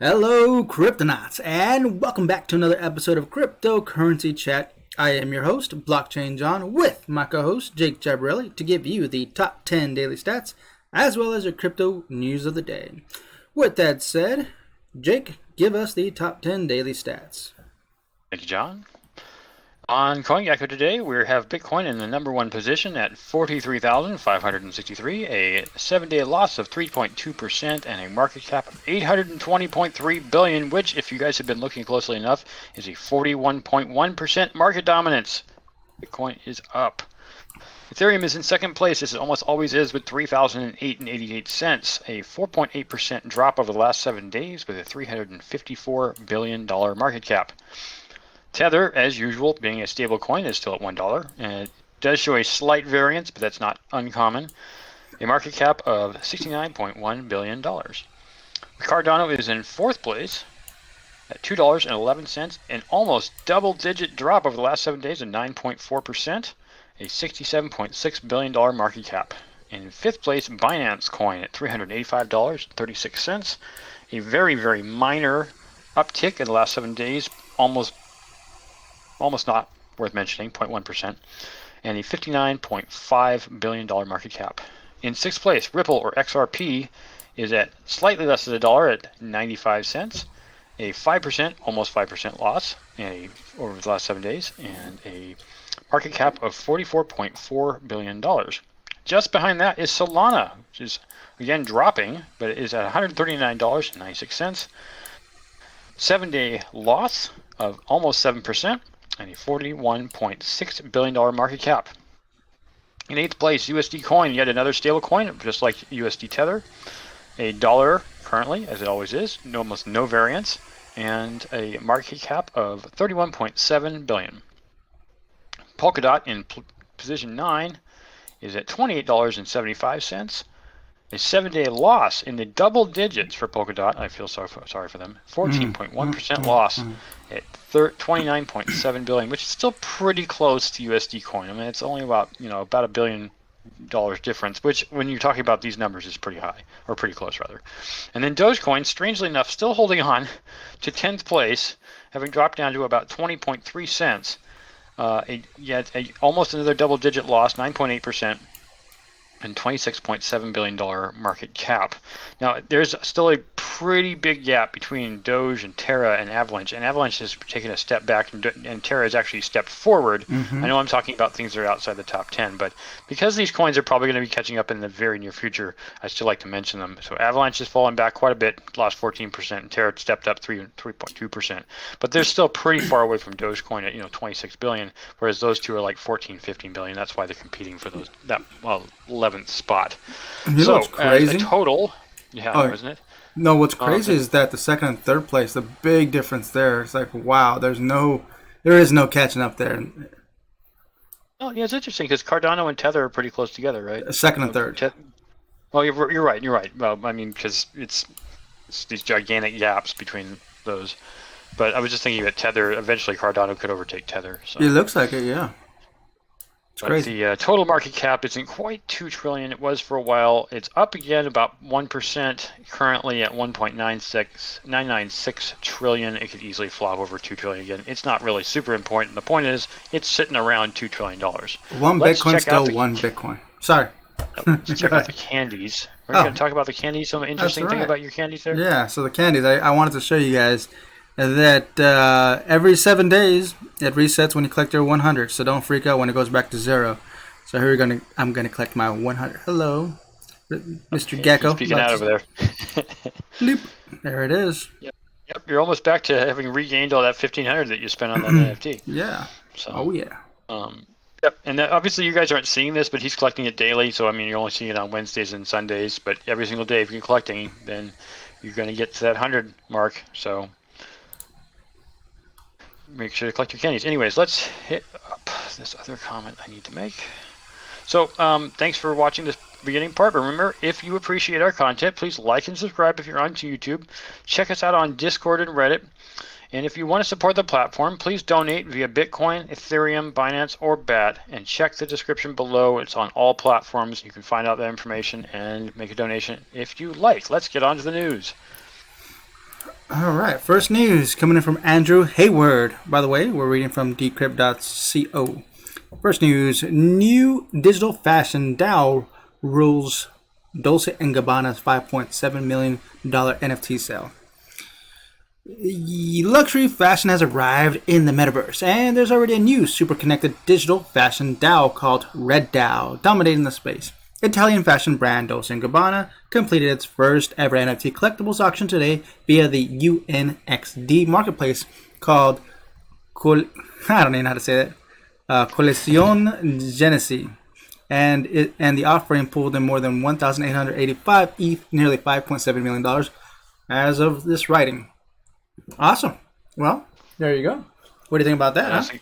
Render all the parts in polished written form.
Hello, Cryptonauts, and welcome back to another episode of Cryptocurrency Chat. I am your host, Blockchain John, with my co-host, Jake Jabarelli, to give you the top 10 daily stats, as well as your crypto news of the day. With that said, Jake, give us the top 10 daily stats. Thank you, John. On CoinGecko today, we have Bitcoin in the number one position at 43,563, a 7-day loss of 3.2%, and a market cap of $820.3 billion, which, if you guys have been looking closely enough, is a 41.1% market dominance. Bitcoin is up. Ethereum is in second place, as it almost always is, with $3,008.88, a 4.8% drop over the last 7 days, with a $354 billion market cap. Tether, as usual, being a stable coin, is still at $1, and it does show a slight variance, but that's not uncommon. A market cap of $69.1 billion. Cardano is in fourth place at $2.11, an almost double-digit drop over the last 7 days of 9.4%, a $67.6 billion market cap. In fifth place, Binance Coin at $385.36, a very, very minor uptick in the last 7 days, almost not worth mentioning, 0.1%, and a $59.5 billion market cap. In sixth place, Ripple, or XRP, is at slightly less than $1 at 95 cents, a 5%, almost 5% loss over the last 7 days, and a market cap of $44.4 billion. Just behind that is Solana, which is, again, dropping, but it is at $139.96, 7-day loss of almost 7%, and a $41.6 billion market cap. In eighth place, USD Coin, yet another stable coin, just like USD Tether. $1 currently, as it always is, almost no variance, and a market cap of $31.7 billion. Polkadot in position 9 is at $28.75. A 7-day loss in the double digits for Polkadot. I feel sorry for them. 14.1% loss at $29.7 billion, which is still pretty close to USD Coin. I mean, it's only about $1 billion difference, which when you're talking about these numbers is pretty high, or pretty close rather. And then Dogecoin, strangely enough, still holding on to 10th place, having dropped down to about 20.3 cents. Yet almost another double-digit loss, 9.8%. And $26.7 billion market cap. Now, there's still a pretty big gap between Doge and Terra and Avalanche. And Avalanche has taken a step back, and Terra has actually stepped forward. I know I'm talking about things that are outside the top 10, but because these coins are probably going to be catching up in the very near future, I still like to mention them. So Avalanche has fallen back quite a bit, lost 14%, and Terra stepped up 3.2%. But they're still pretty far away from Dogecoin at 26 billion, whereas those two are like 14, 15 billion. That's why they're competing for that 11th spot. So what's crazy? A total, isn't it? No, what's crazy is that the second and third place, the big difference there. It's like, wow, there is no catching up there. Oh, yeah, it's interesting because Cardano and Tether are pretty close together, right? Second and third. Well, you're right. Well, I mean, because it's these gigantic gaps between those. But I was just thinking that Tether, eventually Cardano could overtake Tether. So. It looks like it, yeah. But crazy. The total market cap isn't quite $2 trillion. It was for a while. It's up again about 1%, currently at 1.996 trillion. It could easily flop over $2 trillion again. It's not really super important. The point is, it's sitting around $2 trillion. Bitcoin still one Bitcoin. Sorry. Let's check out the candies. We're going to talk about the candies. Some interesting thing about your candies there? Yeah, so the candies, I wanted to show you guys that every 7 days it resets when you collect your 100. So don't freak out when it goes back to 0. So here I'm gonna collect my 100. Hello, Mr. Gecko. Speaking out over there. Bloop. There it is. Yep. You're almost back to having regained all that 1,500 that you spent on that NFT. Yeah. So. Oh yeah. Yep. And obviously you guys aren't seeing this, but he's collecting it daily. So I mean, you're only seeing it on Wednesdays and Sundays. But every single day, if you're collecting, then you're going to get to that 100 mark. So. Make sure to collect your candies. Anyways, let's hit up this other comment I need to make. So, thanks for watching this beginning part. But remember, if you appreciate our content, please like and subscribe if you're on YouTube. Check us out on Discord and Reddit. And if you want to support the platform, please donate via Bitcoin, Ethereum, Binance, or BAT. And check the description below. It's on all platforms. You can find out that information and make a donation if you like. Let's get on to the news. All right, first news coming in from Andrew Hayward. By the way, we're reading from decrypt.co. First news, new digital fashion DAO rules Dolce & Gabbana's $5.7 million NFT sale. Luxury fashion has arrived in the metaverse, and there's already a new super connected digital fashion DAO called Red DAO dominating the space. Italian fashion brand Dolce & Gabbana completed its first ever NFT collectibles auction today via the UNXD marketplace called I don't even know how to say that. Collezione Genesi, and the offering pulled in more than 1,885 ETH, nearly $5.7 million as of this writing. Awesome. Well, there you go. What do you think about that? Huh?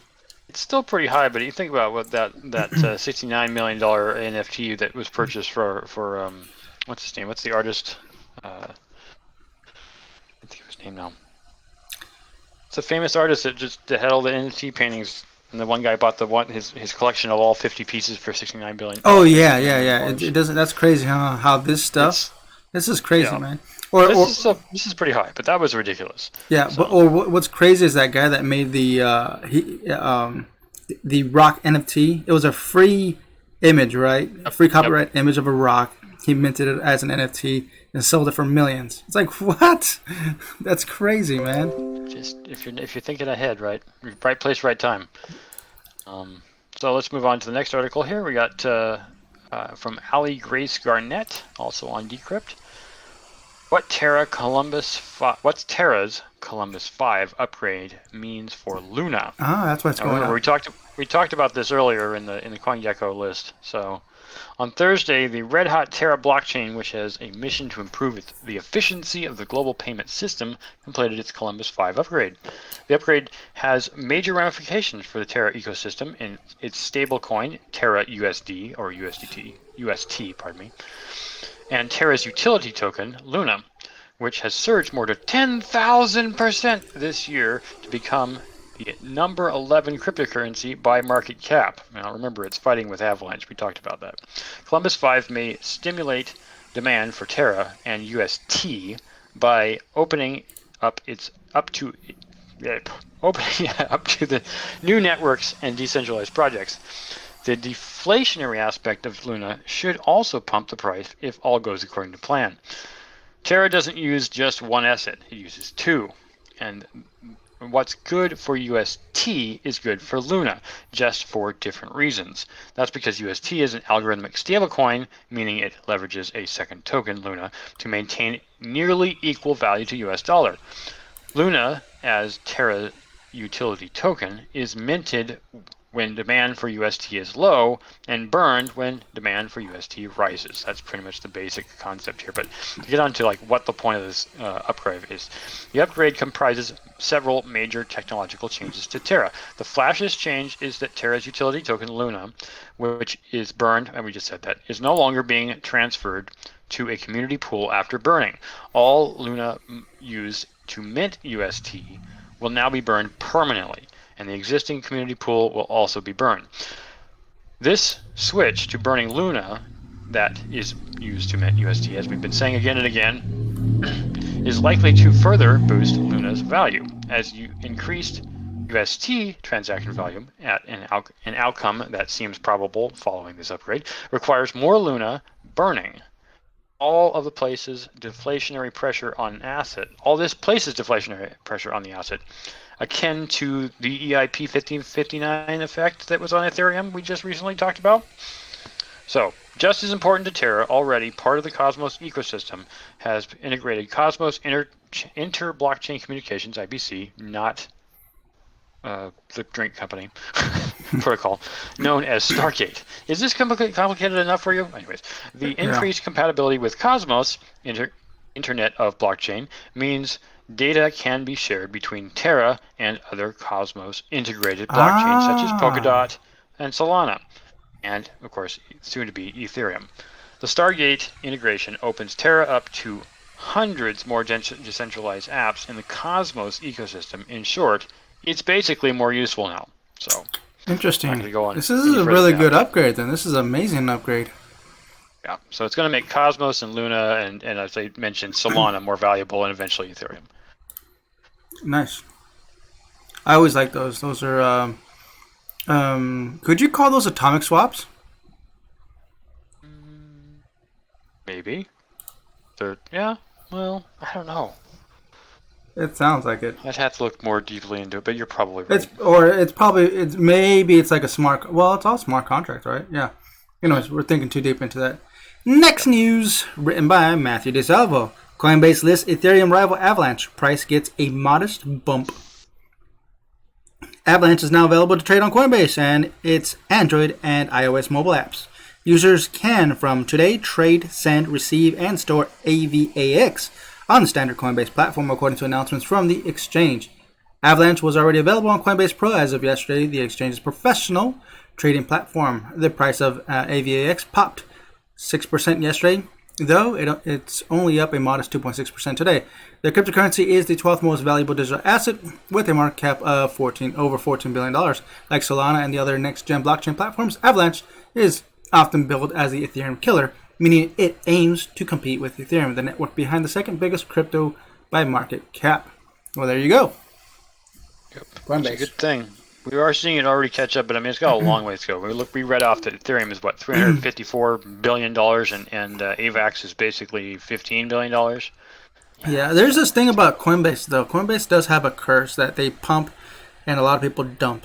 It's still pretty high, but you think about what that $69 million NFT that was purchased for what's his name? What's the artist? I think of his name now. It's a famous artist that had all the NFT paintings, and the one guy bought his collection of all 50 pieces for $69 billion. Oh yeah. It doesn't. That's crazy, huh? How this stuff. This is crazy, man. This is pretty high, but that was ridiculous. Yeah, so. What's crazy is that guy that made the rock NFT. It was a free image, right? A free copyright image of a rock. He minted it as an NFT and sold it for millions. It's like, what? That's crazy, man. Just if you're thinking ahead, right? Right place, right time. So let's move on to the next article here. We got from Allie Grace Garnett, also on Decrypt. What's Terra's Columbus 5 upgrade means for Luna? That's what's going on. We talked about this earlier in the CoinGecko list. So, on Thursday, the red hot Terra blockchain, which has a mission to improve the efficiency of the global payment system, completed its Columbus 5 upgrade. The upgrade has major ramifications for the Terra ecosystem in its stablecoin Terra USD or UST, and Terra's utility token, Luna, which has surged more than 10,000% this year to become the number 11 cryptocurrency by market cap. Now remember, it's fighting with Avalanche. We talked about that. Columbus 5 may stimulate demand for Terra and UST by opening up to the new networks and decentralized projects. The deflationary aspect of Luna should also pump the price if all goes according to plan. Terra doesn't use just one asset, it uses two. And what's good for UST is good for Luna, just for different reasons. That's because UST is an algorithmic stablecoin, meaning it leverages a second token, Luna, to maintain nearly equal value to US dollar. Luna, as Terra utility token, is minted when demand for UST is low and burned when demand for UST rises. That's pretty much the basic concept here. But to get on to what the point of this upgrade is, the upgrade comprises several major technological changes to Terra. The flashiest change is that Terra's utility token Luna, which is burned, and we just said that, is no longer being transferred to a community pool after burning. All Luna used to mint UST will now be burned permanently, and the existing community pool will also be burned. This switch to burning Luna that is used to mint UST, as we've been saying again and again, is likely to further boost Luna's value. As you increased UST transaction volume at an outcome that seems probable following this upgrade requires more Luna burning. All this places deflationary pressure on the asset, akin to the EIP 1559 effect that was on Ethereum we just recently talked about. So, just as important to Terra, already part of the Cosmos ecosystem has integrated Cosmos Inter-Blockchain Communications, IBC, not the drink company, protocol, known as Stargate. Is this complicated enough for you? Anyways, the increased compatibility with Cosmos, Internet of Blockchain, means data can be shared between Terra and other Cosmos integrated blockchains such as Polkadot and Solana, and of course soon to be Ethereum. The Stargate integration opens Terra up to hundreds more decentralized apps in the Cosmos ecosystem. In short, it's basically more useful now. So interesting. This is a really good upgrade then. This is an amazing upgrade. Yeah, so it's going to make Cosmos and Luna and as I mentioned, Solana more valuable and eventually Ethereum. Nice. I always like those. Those are. Could you call those atomic swaps? Maybe. Yeah. Well, I don't know. It sounds like it. I'd have to look more deeply into it, but you're probably right. It's like a smart. Well, it's all smart contract, right? Yeah. Anyways, we're thinking too deep into that. Next news, written by Matthew DeSalvo. Coinbase lists Ethereum rival Avalanche. Price gets a modest bump. Avalanche is now available to trade on Coinbase and its Android and iOS mobile apps. Users can, from today, trade, send, receive, and store AVAX on the standard Coinbase platform, according to announcements from the exchange. Avalanche was already available on Coinbase Pro as of yesterday, the exchange's professional trading platform. The price of AVAX popped 6% yesterday, though it's only up a modest 2.6% today. The cryptocurrency is the 12th most valuable digital asset with a market cap of over $14 billion. Like Solana and the other next-gen blockchain platforms, Avalanche is often billed as the Ethereum killer, meaning it aims to compete with Ethereum, the network behind the second biggest crypto by market cap. Well, there you go. Yep. Coinbase. It's a good thing. We are seeing it already catch up, but I mean, it's got a long way to go. We read off that Ethereum is what, $354 billion, and AVAX is basically $15 billion. Yeah, there's this thing about Coinbase though. Coinbase does have a curse that they pump, and a lot of people dump.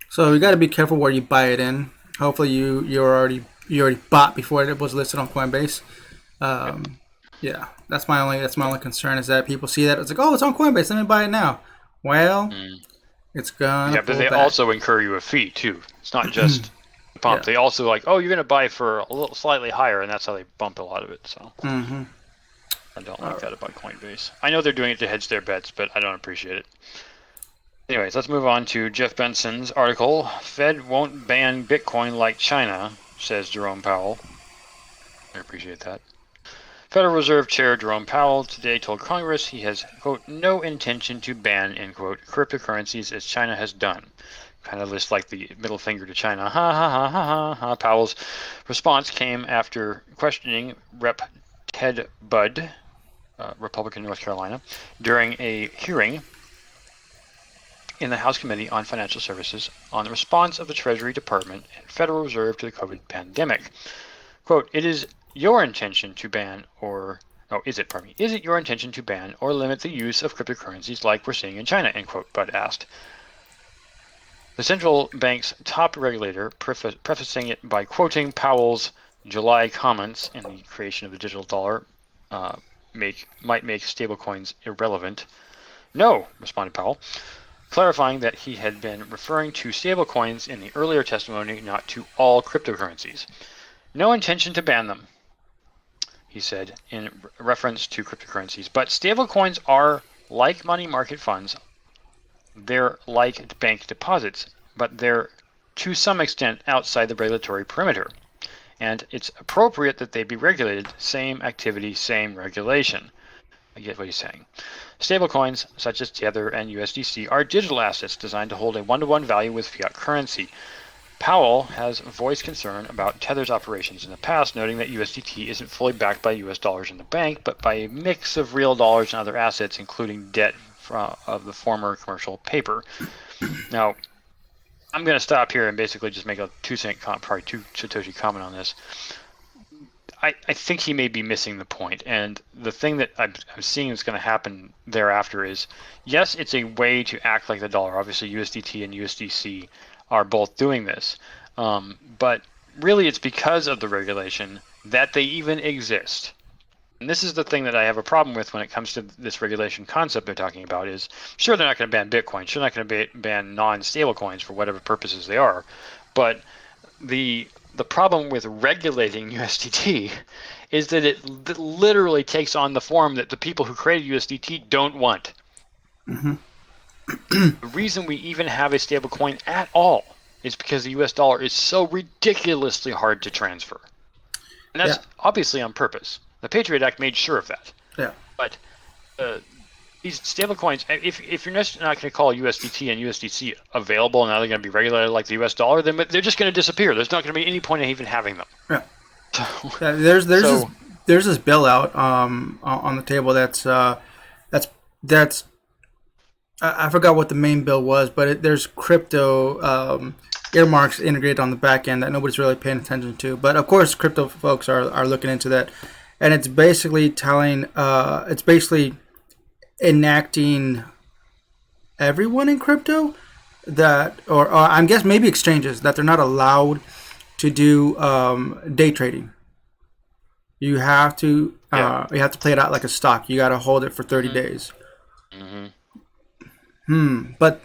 So you got to be careful where you buy it in. Hopefully you already bought before it was listed on Coinbase. Yeah, that's my only concern is that people see that it's like, oh, it's on Coinbase, let me buy it now. Well, it's gonna. Yeah, but they also incur you a fee too. It's not just pump. Yeah. They also like, oh, you're gonna buy for a little slightly higher, and that's how they bump a lot of it. So I don't like that about Coinbase. I know they're doing it to hedge their bets, but I don't appreciate it. Anyways, let's move on to Jeff Benson's article. Fed won't ban Bitcoin like China, says Jerome Powell. I appreciate that. Federal Reserve Chair Jerome Powell today told Congress he has, quote, no intention to ban, end quote, cryptocurrencies as China has done. Kind of lists like the middle finger to China. Ha ha ha ha ha ha. Powell's response came after questioning Rep. Ted Budd, Republican North Carolina, during a hearing in the House Committee on Financial Services on the response of the Treasury Department and Federal Reserve to the COVID pandemic. Quote, is it your intention to ban or limit the use of cryptocurrencies like we're seeing in China, end quote, Budd asked. The central bank's top regulator, prefacing it by quoting Powell's July comments in the creation of the digital dollar, might make stablecoins irrelevant. No, responded Powell, clarifying that he had been referring to stablecoins in the earlier testimony, not to all cryptocurrencies. No intention to ban them, he said in reference to cryptocurrencies. But stablecoins are like money market funds. They're like bank deposits, but they're to some extent outside the regulatory perimeter. And it's appropriate that they be regulated. Same activity, same regulation. I get what he's saying. Stablecoins, such as Tether and USDC, are digital assets designed to hold a one-to-one value with fiat currency. Powell has voiced concern about Tether's operations in the past, noting that USDT isn't fully backed by US dollars in the bank, but by a mix of real dollars and other assets, including debt of the former commercial paper. Now, I'm going to stop here and basically just make a two Satoshi comment on this. I think he may be missing the point, and the thing that I'm seeing is going to happen thereafter is, yes, it's a way to act like the dollar. Obviously, USDT and USDC are both doing this, but really it's because of the regulation that they even exist. And this is the thing that I have a problem with when it comes to this regulation concept they're talking about is, sure, they're not going to ban Bitcoin, sure, they're not going to ban non-stable coins for whatever purposes they are, but the problem with regulating USDT is that it literally takes on the form that the people who created USDT don't want. The reason we even have a stable coin at all is because the US dollar is so ridiculously hard to transfer. And that's obviously on purpose. The Patriot Act made sure of that. Yeah. But these stable coins, if you're not going to call USDT and USDC available and now they're going to be regulated like the US dollar, then they're just going to disappear. There's not going to be any point in even having them. Yeah. So, there's this bill out on the table that's I forgot what the main bill was, but there's crypto earmarks integrated on the back end that nobody's really paying attention to. But of course, crypto folks are looking into that, and it's basically it's basically enacting everyone in crypto that, or I guess maybe exchanges, that they're not allowed to do day trading. You have to play it out like a stock. You got to hold it for 30 days. But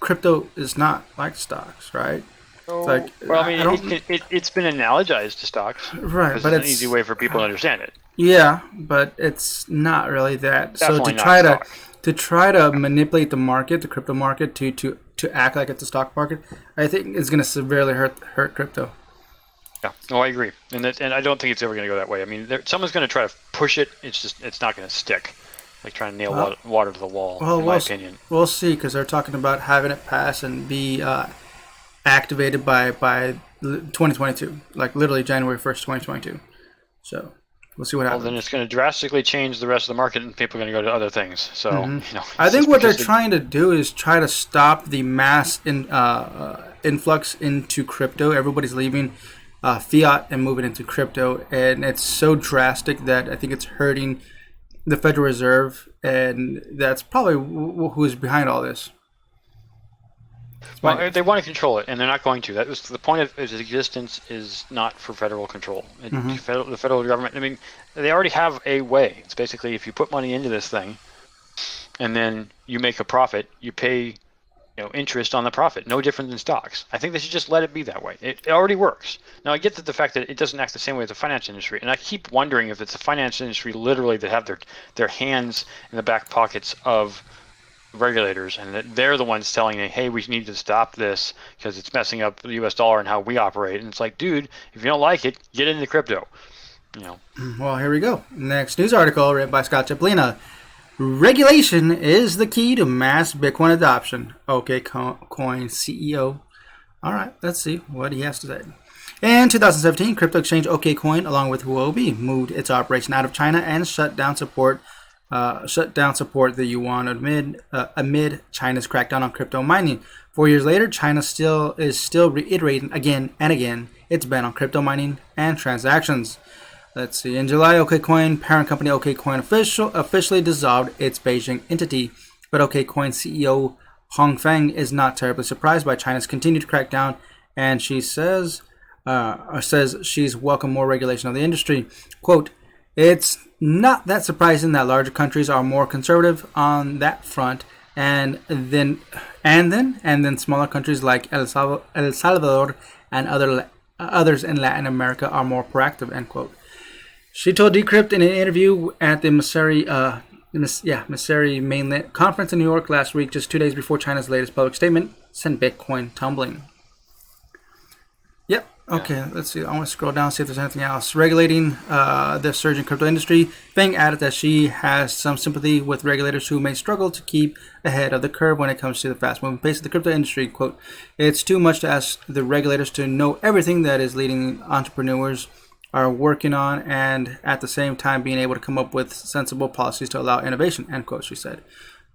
crypto is not like stocks, right? Oh, like, well, I mean, it's been analogized to stocks, right? But it's an easy way for people to understand it. Yeah, but it's not really that. Definitely so to try to manipulate the market, the crypto market, to act like it's a stock market, I think is going to severely hurt crypto. Yeah, no, I agree, and I don't think it's ever going to go that way. I mean, someone's going to try to push it. It's not going to stick. Like trying to nail water to the wall, in my opinion. We'll see, because they're talking about having it pass and be activated by 2022, like literally January 1st, 2022. So we'll see what happens. Well, then it's going to drastically change the rest of the market, and people are going to go to other things. So, I think what they're trying to do is try to stop the mass influx into crypto. Everybody's leaving fiat and moving into crypto, and it's so drastic that I think it's hurting the Federal Reserve, and that's probably who is behind all this. Well, they want to control it, and they're not going to. That was the point of its existence, is not for federal control. The federal government, I mean, they already have a way. It's basically, if you put money into this thing, and then you make a profit, you pay interest on the profit. No different than stocks. I think they should just let it be that way. It already works. Now, I get that the fact that it doesn't act the same way as the finance industry, and I keep wondering if it's the finance industry literally that have their hands in the back pockets of regulators, and that they're the ones telling them, hey, we need to stop this because it's messing up the US dollar and how we operate. And it's like, dude, if you don't like it, get into crypto. Well, here we go. Next news article written by Scott Chaplina. Regulation is the key to mass Bitcoin adoption. OK Coin CEO. All right, let's see what he has to say. In 2017, crypto exchange OK Coin, along with Huobi, moved its operation out of China and shut down support the yuan amid China's crackdown on crypto mining. 4 years later, China is still reiterating again and again its ban on crypto mining and transactions. Let's see. In July, OKCoin parent company OKCoin officially dissolved its Beijing entity, but OKCoin CEO Hong Feng is not terribly surprised by China's continued crackdown, and she says she's welcomed more regulation of the industry. Quote, "It's not that surprising that larger countries are more conservative on that front, and then smaller countries like El Salvador and others in Latin America are more proactive." End quote. She told Decrypt in an interview at the Messari Mainland Conference in New York last week, just 2 days before China's latest public statement sent Bitcoin tumbling. Yep. Okay, let's see. I want to scroll down, see if there's anything else. Regulating the surging crypto industry, Feng added that she has some sympathy with regulators who may struggle to keep ahead of the curve when it comes to the fast-moving pace of the crypto industry. Quote, "It's too much to ask the regulators to know everything that is leading entrepreneurs are working on, and at the same time being able to come up with sensible policies to allow innovation," end quote, she said.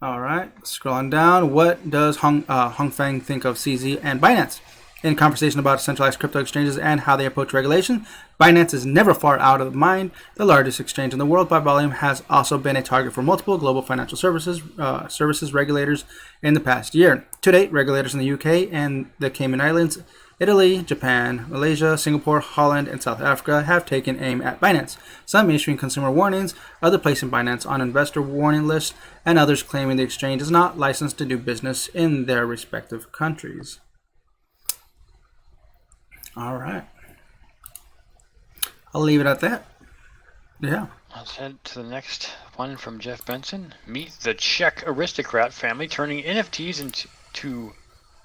All right, scrolling down. What does Hong Feng think of CZ and Binance? In conversation about centralized crypto exchanges and how they approach regulation, Binance is never far out of mind. The largest exchange in the world by volume has also been a target for multiple global financial services regulators in the past year. To date, regulators in the UK and the Cayman Islands, Italy, Japan, Malaysia, Singapore, Holland, and South Africa have taken aim at Binance, some issuing consumer warnings, others placing Binance on investor warning lists, and others claiming the exchange is not licensed to do business in their respective countries. All right. I'll leave it at that. Yeah. Let's head to the next one from Jeff Benson. Meet the Czech aristocrat family turning NFTs two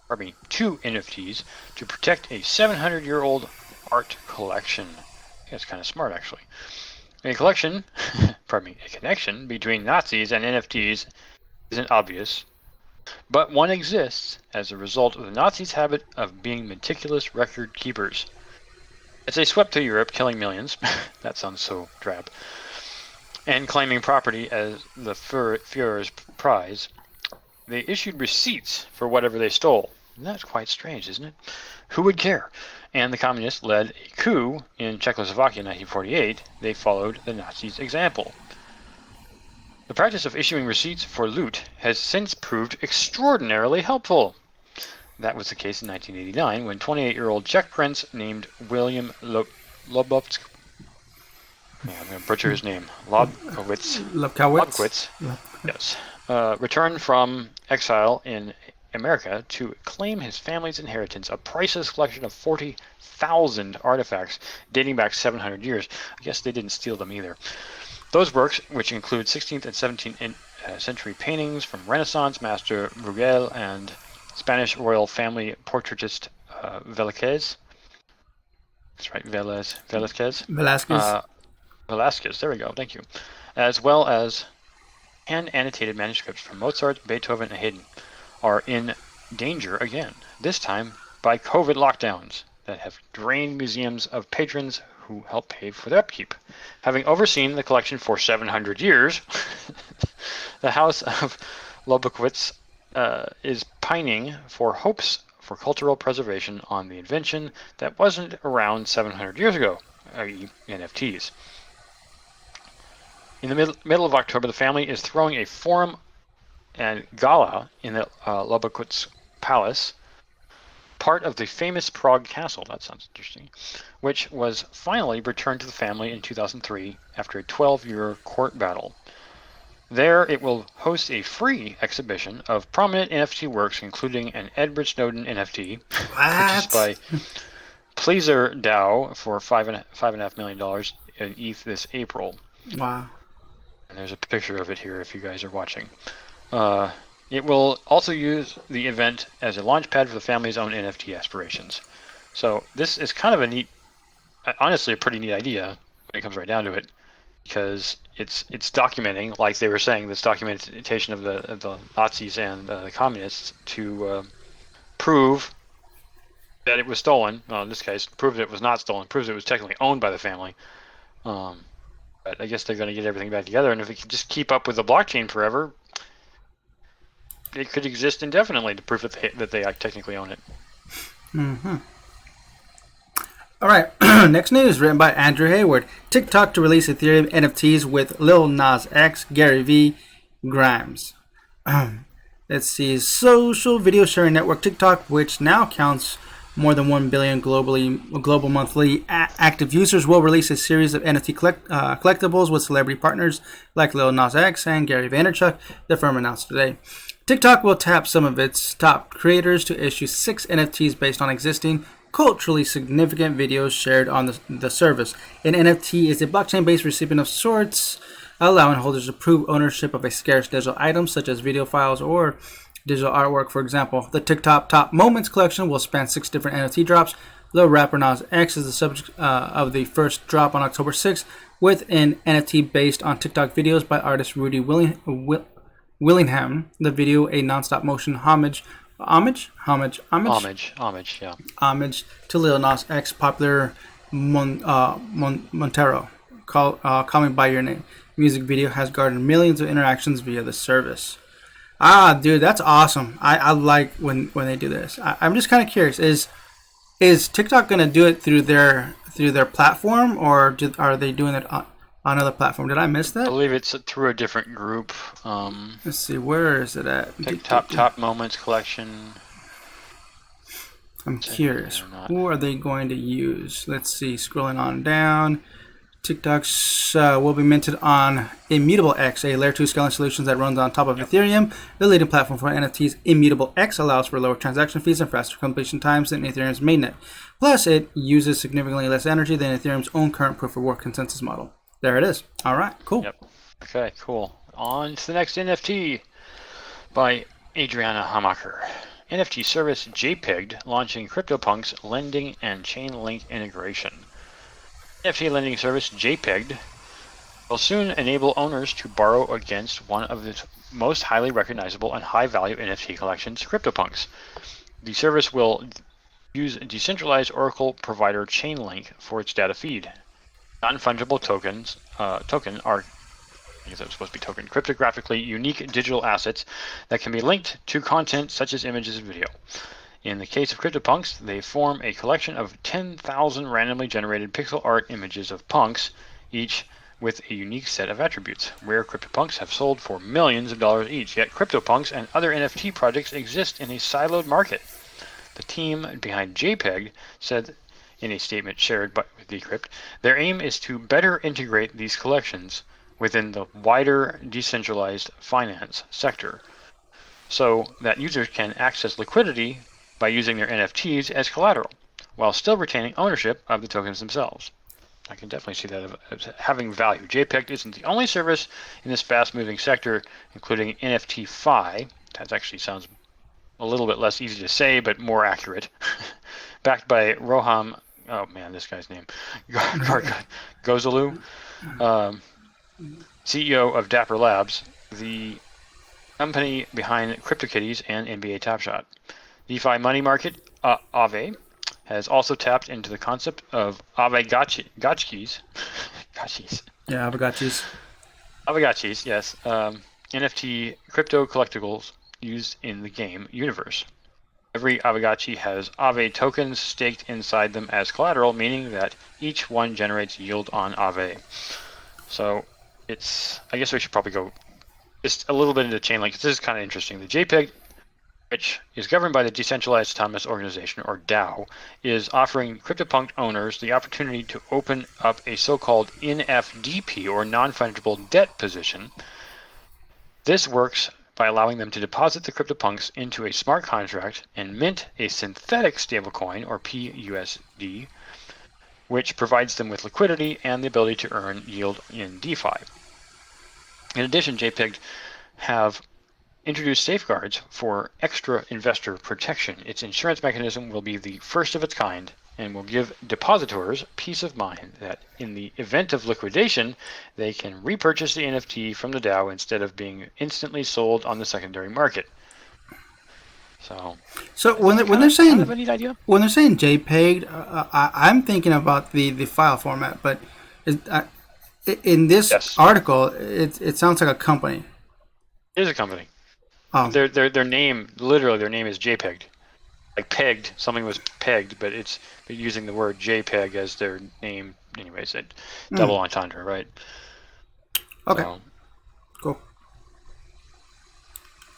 NFTs to protect a 700-year-old art collection. I think that's kind of smart, actually. A connection between Nazis and NFTs isn't obvious, but one exists as a result of the Nazis' habit of being meticulous record keepers. As they swept through Europe, killing millions, that sounds so drab, and claiming property as the Führer's prize, they issued receipts for whatever they stole. And that's quite strange, isn't it? Who would care? And the communists led a coup in Czechoslovakia in 1948. They followed the Nazis' example. The practice of issuing receipts for loot has since proved extraordinarily helpful. That was the case in 1989 when 28-year-old Czech prince named William Lobkowicz, I'm going to butcher his name, Lobkowicz, yes, returned from exile in America to claim his family's inheritance, a priceless collection of 40,000 artifacts dating back 700 years. I guess they didn't steal them either. Those works, which include 16th and 17th century paintings from Renaissance master Bruegel and Spanish royal family portraitist Velázquez. That's right, Velázquez. Velázquez, there we go, thank you. As well as hand-annotated manuscripts from Mozart, Beethoven, and Haydn are in danger again, this time by COVID lockdowns that have drained museums of patrons who help pay for their upkeep. Having overseen the collection for 700 years, the House of Lobkowicz is pining for hopes for cultural preservation on the invention that wasn't around 700 years ago, i.e. NFTs. In the middle of October, the family is throwing a forum and gala in the Lobkowicz Palace, part of the famous Prague Castle, that sounds interesting, which was finally returned to the family in 2003 after a 12-year court battle. There, it will host a free exhibition of prominent NFT works, including an Edward Snowden NFT, purchased by Pleaser DAO for $5.5 million in ETH this April. Wow. And there's a picture of it here if you guys are watching. It will also use the event as a launchpad for the family's own NFT aspirations. So this is kind of a neat, honestly a pretty neat idea when it comes right down to it, because it's documenting, like they were saying, this documentation of the Nazis and the communists to prove that it was stolen. Well, in this case, prove that it was not stolen, proves it was technically owned by the family. But I guess they're going to get everything back together, and if we can just keep up with the blockchain forever, it could exist indefinitely to prove that they technically own it. Mm-hmm. All right, next news written by Andrew Hayward. TikTok to release Ethereum NFTs with Lil Nas X, Gary V, Grimes. Let's see. Social video sharing network TikTok, which now counts more than 1 billion global monthly active users, will release a series of NFT collectibles with celebrity partners like Lil Nas X and Gary Vaynerchuk, the firm announced today. TikTok will tap some of its top creators to issue 6 NFTs based on existing culturally significant videos shared on the service. An NFT is a blockchain-based recipient of sorts, allowing holders to prove ownership of a scarce digital item such as video files or digital artwork. For example, the TikTok Top Moments collection will span 6 different NFT drops. Lil rapper Nas X is the subject of the first drop on October 6th, with an NFT based on TikTok videos by artist Rudy Willingham. The video, a non-stop motion homage to Lil Nas X popular Montero, Call Me By Your Name music video, has garnered millions of interactions via the service. Dude, that's awesome. I like when they do this. I'm just kind of curious, is TikTok going to do it through their platform, or are they doing it on another platform? Did I miss that? I believe it's through a different group. Let's see, where is it at? TikTok Top Moments collection. I'm curious. Who are they going to use? Let's see, scrolling on down. TikToks will be minted on Immutable X, a layer 2 scaling solution that runs on top of Ethereum. The leading platform for NFTs, Immutable X, allows for lower transaction fees and faster completion times than Ethereum's mainnet. Plus, it uses significantly less energy than Ethereum's own current proof-of-work consensus model. There it is. All right, cool. Yep. Okay, cool. On to the next NFT by Adriana Hamacher. NFT service JPEG launching CryptoPunks lending and Chainlink integration. NFT lending service JPEG will soon enable owners to borrow against one of the most highly recognizable and high-value NFT collections, CryptoPunks. The service will use decentralized Oracle provider Chainlink for its data feed. Non-fungible token are because it was supposed to be token, cryptographically unique digital assets that can be linked to content such as images and video. In the case of CryptoPunks, they form a collection of 10,000 randomly generated pixel art images of punks, each with a unique set of attributes. Rare CryptoPunks have sold for millions of dollars each, yet CryptoPunks and other NFT projects exist in a siloed market. The team behind JPEG said in a statement shared with Decrypt, their aim is to better integrate these collections within the wider decentralized finance sector so that users can access liquidity by using their NFTs as collateral, while still retaining ownership of the tokens themselves. I can definitely see that as having value. JPEG isn't the only service in this fast-moving sector, including NFT-Fi. That actually sounds a little bit less easy to say, but more accurate. Backed by Roham, oh man, this guy's name, Gozalu, CEO of Dapper Labs, the company behind CryptoKitties and NBA Top Shot. DeFi money market, Aave, has also tapped into the concept of Aave Gotchis. Yeah, Aavegotchis. Aavegotchis, yes. NFT crypto collectibles used in the game universe. Every Aavegotchi has Aave tokens staked inside them as collateral, meaning that each one generates yield on Aave. So it's, I guess we should probably go just a little bit into Chainlink. This is kind of interesting. The JPEG, which is governed by the Decentralized Autonomous Organization, or DAO, is offering CryptoPunk owners the opportunity to open up a so-called NFDP, or non-fungible debt position. This works by allowing them to deposit the CryptoPunks into a smart contract and mint a synthetic stablecoin, or PUSD, which provides them with liquidity and the ability to earn yield in DeFi. In addition, JPEG have introduced safeguards for extra investor protection. Its insurance mechanism will be the first of its kind and will give depositors peace of mind that in the event of liquidation, they can repurchase the NFT from the DAO instead of being instantly sold on the secondary market. So when they're saying kind of a neat idea. When they're saying JPEG, I'm thinking about the file format, but in this article, it sounds like a company. It is a company. Oh. Their name, literally, their name is JPEG. Like pegged, something was pegged, but it's using the word JPEG as their name. Anyways, double entendre, right? Okay. So, cool.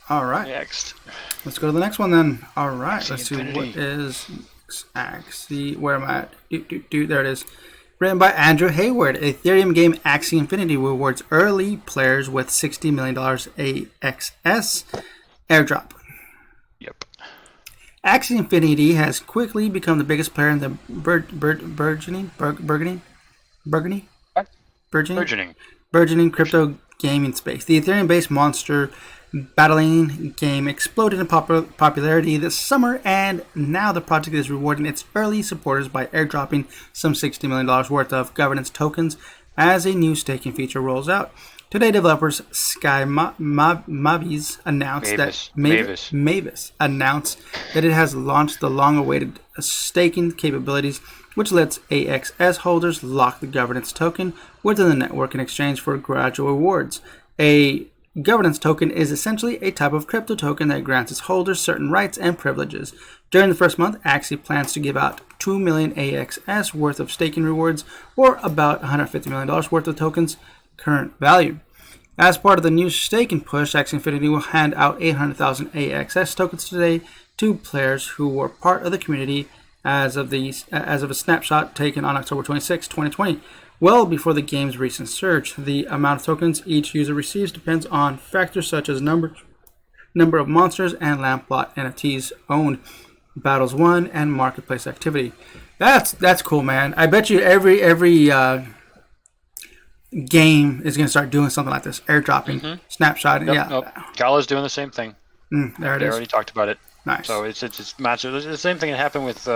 All right. Next. Let's go to the next one then. All right. Let's see what is Axie. Where am I at? There it is. Written by Andrew Hayward. Ethereum game Axie Infinity rewards early players with $60 million AXS airdrop. Yep. Axie Infinity has quickly become the biggest player in the burgeoning crypto gaming space. The Ethereum-based monster battling game exploded in popularity this summer, and now the project is rewarding its early supporters by airdropping some $60 million worth of governance tokens as a new staking feature rolls out. Today, developers Sky Mavis announced Mavis announced that it has launched the long-awaited staking capabilities, which lets AXS holders lock the governance token within the network in exchange for gradual rewards. A governance token is essentially a type of crypto token that grants its holders certain rights and privileges. During the first month, Axie plans to give out 2 million AXS worth of staking rewards, or about $150 million worth of tokens current value. As part of the new staking push, Axie Infinity will hand out 800,000 AXS tokens today to players who were part of the community as of a snapshot taken on October 26, 2020. Well before the game's recent surge, the amount of tokens each user receives depends on factors such as number of monsters and Lamplot NFTs owned, battles won, and marketplace activity. That's cool, man. I bet you every game is going to start doing something like this, airdropping, snapshot. Gala's doing the same thing. There it is. They already talked about it. Nice. So it's massive. It's the same thing that happened with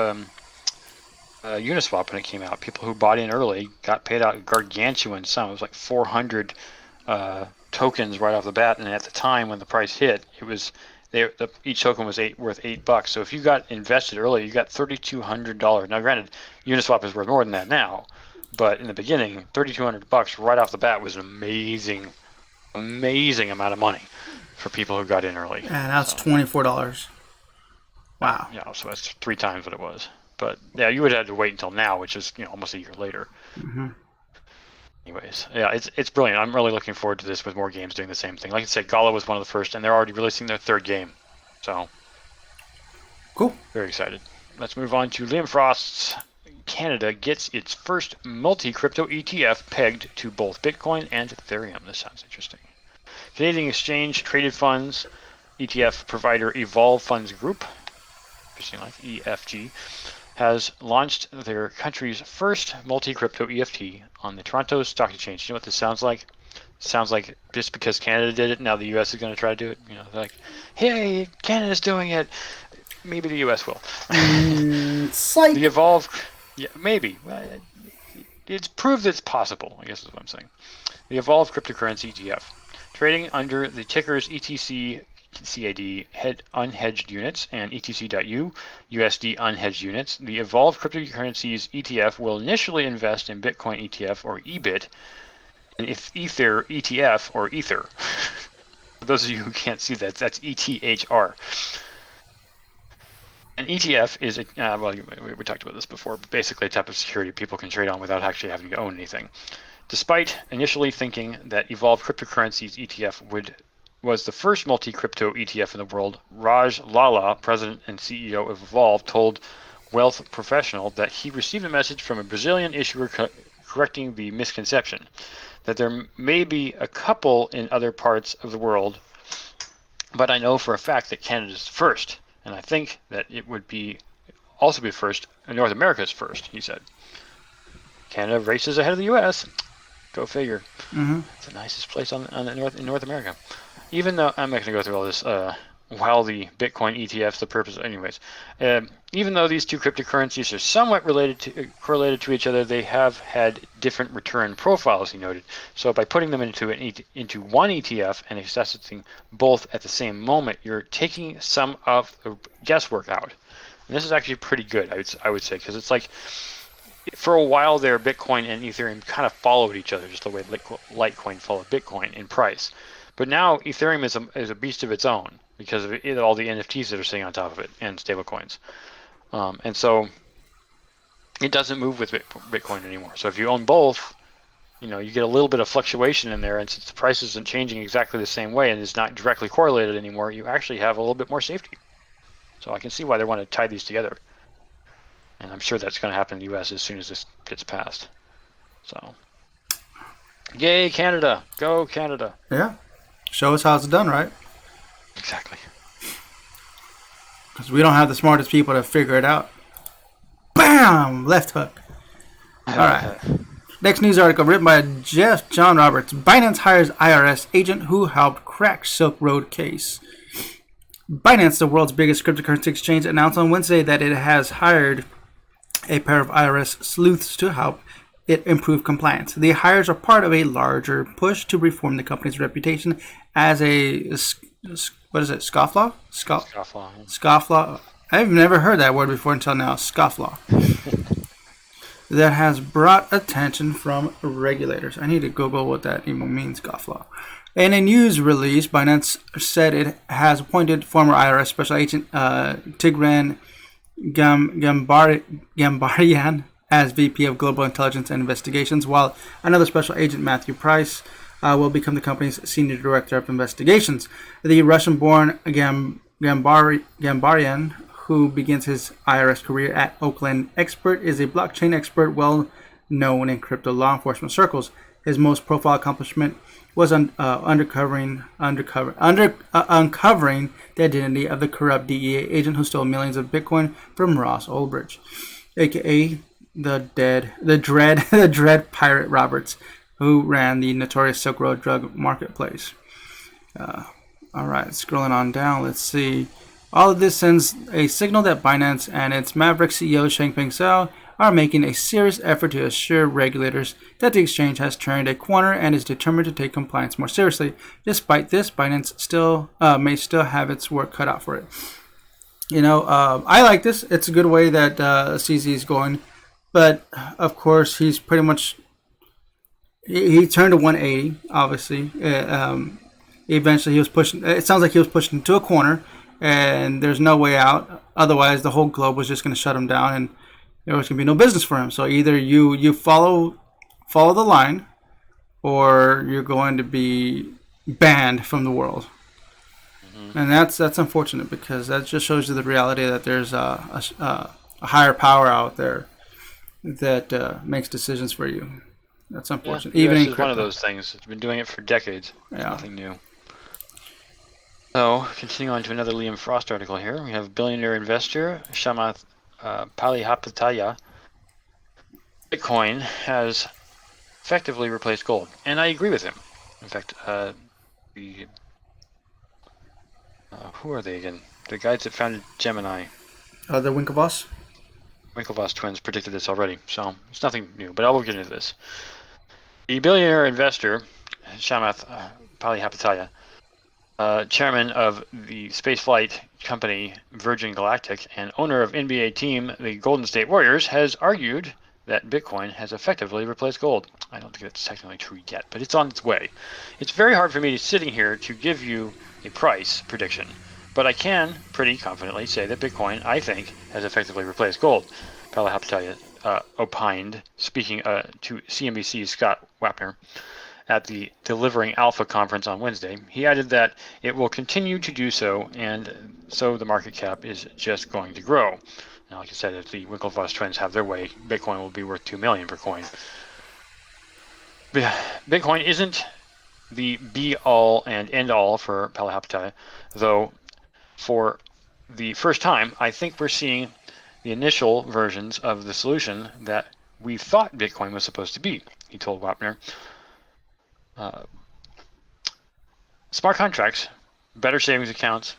Uniswap when it came out. People who bought in early got paid out a gargantuan sum. It was like 400 tokens right off the bat, and at the time when the price hit, it was each token was worth $8. So if you got invested early, you got $3,200. Now, granted, Uniswap is worth more than that now, but in the beginning, $3,200 right off the bat was an amazing amazing amount of money for people who got in early. And that's $24. Wow. Yeah, so that's 3 times what it was. But yeah, you would have to wait until now, which is almost a year later. Mm-hmm. Anyways, yeah, it's brilliant. I'm really looking forward to this with more games doing the same thing. Like I said, Gala was one of the first, and they're already releasing their 3rd game. So, cool. Very excited. Let's move on to Liam Frost's Canada gets its first multi-crypto ETF pegged to both Bitcoin and Ethereum. This sounds interesting. Canadian Exchange Traded Funds ETF provider Evolve Funds Group, interesting like EFG, has launched their country's first multi-crypto EFT on the Toronto Stock Exchange. You know what this sounds like? Sounds like just because Canada did it, now the U.S. is going to try to do it. Like, hey, Canada's doing it. Maybe the U.S. will. The Evolve, yeah, maybe. It's proved it's possible, I guess is what I'm saying. The Evolve Cryptocurrency ETF, trading under the tickers ETC CAD unhedged units and ETC.U USD unhedged units. The Evolve Cryptocurrencies ETF will initially invest in Bitcoin ETF or EBIT, and Ether ETF or Ether. For those of you who can't see that, that's ETHR. An ETF is, we talked about this before, but basically a type of security people can trade on without actually having to own anything. Despite initially thinking that Evolve Cryptocurrencies ETF was the first multi-crypto ETF in the world, Raj Lala, president and CEO of Evolve, told Wealth Professional that he received a message from a Brazilian issuer correcting the misconception that there may be a couple in other parts of the world, but I know for a fact that Canada's first, and I think that it would also be first, and North America's first, he said. Canada races ahead of the U.S. Go figure. Mm-hmm. It's the nicest place in North America. Even though I'm not going to go through all this, while the Bitcoin ETFs, the purpose, anyways. Even though these two cryptocurrencies are somewhat correlated to each other, they have had different return profiles, he noted. So by putting them into one ETF and accessing both at the same moment, you're taking some of the guesswork out. And this is actually pretty good, I would say, because it's like, for a while there, Bitcoin and Ethereum kind of followed each other, just the way Litecoin followed Bitcoin in price. But now Ethereum is a beast of its own because of all the NFTs that are sitting on top of it and stablecoins. And so it doesn't move with Bitcoin anymore. So if you own both, you get a little bit of fluctuation in there, and since the price isn't changing exactly the same way and is not directly correlated anymore, you actually have a little bit more safety. So I can see why they want to tie these together. And I'm sure that's going to happen in the U.S. as soon as this gets passed. So, yay, Canada. Go, Canada. Yeah. Show us how it's done, right? Exactly. Because we don't have the smartest people to figure it out. Bam! Left hook. All right. Next news article written by John Roberts. Binance hires IRS agent who helped crack Silk Road case. Binance, the world's biggest cryptocurrency exchange, announced on Wednesday that it has hired a pair of IRS sleuths to help it improve compliance. The hires are part of a larger push to reform the company's reputation as a scofflaw? Scofflaw. I've never heard that word before until now. Scofflaw. That has brought attention from regulators. I need to Google what that even means, scofflaw. In a news release, Binance said it has appointed former IRS Special Agent Tigran Gambarian as VP of Global Intelligence and Investigations, while another Special Agent, Matthew Price, will become the company's Senior Director of Investigations. The Russian-born Gambarian, who begins his IRS career at Oakland Expert, is a blockchain expert well known in crypto law enforcement circles. His most profile accomplishment was uncovering the identity of the corrupt DEA agent who stole millions of Bitcoin from Ross Ulbricht, aka the Dread Pirate Roberts, who ran the notorious Silk Road drug marketplace. All right, scrolling on down, let's see. All of this sends a signal that Binance and its Maverick CEO Changpeng Zhao are making a serious effort to assure regulators that the exchange has turned a corner and is determined to take compliance more seriously. Despite this, Binance may still have its work cut out for it. I like this. It's a good way that CZ is going. But, of course, he's pretty much he turned to 180. Obviously, eventually he was pushing. It sounds like he was pushed into a corner, and there's no way out. Otherwise, the whole globe was just going to shut him down, and there was going to be no business for him. So either you follow the line, or you're going to be banned from the world. And that's unfortunate, because that just shows you the reality that there's a higher power out there that makes decisions for you. That's unfortunate. Yeah, Even in is crypto. one of those things. It's been doing it for decades. It's Yeah. nothing new. So, continuing on to another Liam Frost article here. We have billionaire investor Shamath Palihapitiya. Bitcoin has effectively replaced gold. And I agree with him. In fact, who are they again? The guys that founded Gemini. The Winklevoss? Winklevoss twins predicted this already, so it's nothing new, but I will get into this. The billionaire investor, Shamath Palihapitiya, chairman of the spaceflight company Virgin Galactic and owner of NBA team the Golden State Warriors, has argued that Bitcoin has effectively replaced gold. I don't think that's technically true yet, but it's on its way. It's very hard for me sitting here to give you a price prediction, but I can pretty confidently say that Bitcoin, I think, has effectively replaced gold. Palihapitiya opined, speaking to CNBC's Scott Wapner at the Delivering Alpha conference on Wednesday. He added that it will continue to do so, and so the market cap is just going to grow. Now, like I said, if the Winklevoss twins have their way, Bitcoin will be worth $2 million per coin. Bitcoin isn't the be-all and end-all for Palihapitiya, though for the first time, I think we're seeing the initial versions of the solution that we thought Bitcoin was supposed to be, he told Wapner. Smart contracts, better savings accounts,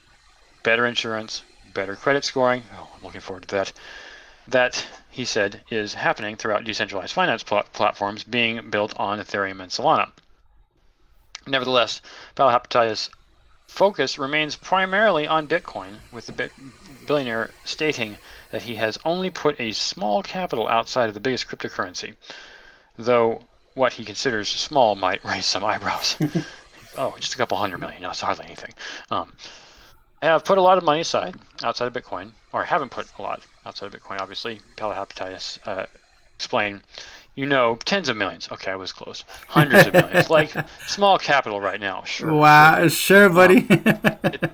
better insurance, better credit scoring. Oh, I'm looking forward to that. That, he said, is happening throughout decentralized finance platforms being built on Ethereum and Solana. Nevertheless, Palihapitiya's focus remains primarily on Bitcoin, with the billionaire stating that he has only put a small capital outside of the biggest cryptocurrency, though what he considers small might raise some eyebrows. Oh, just a couple $100 million. No, it's hardly anything. I have put a lot of money aside outside of Bitcoin, or haven't put a lot outside of Bitcoin, obviously. Palihapitiya explained, tens of millions. Okay, I was close. Hundreds of millions. Like small capital right now, sure. Wow, sure, buddy.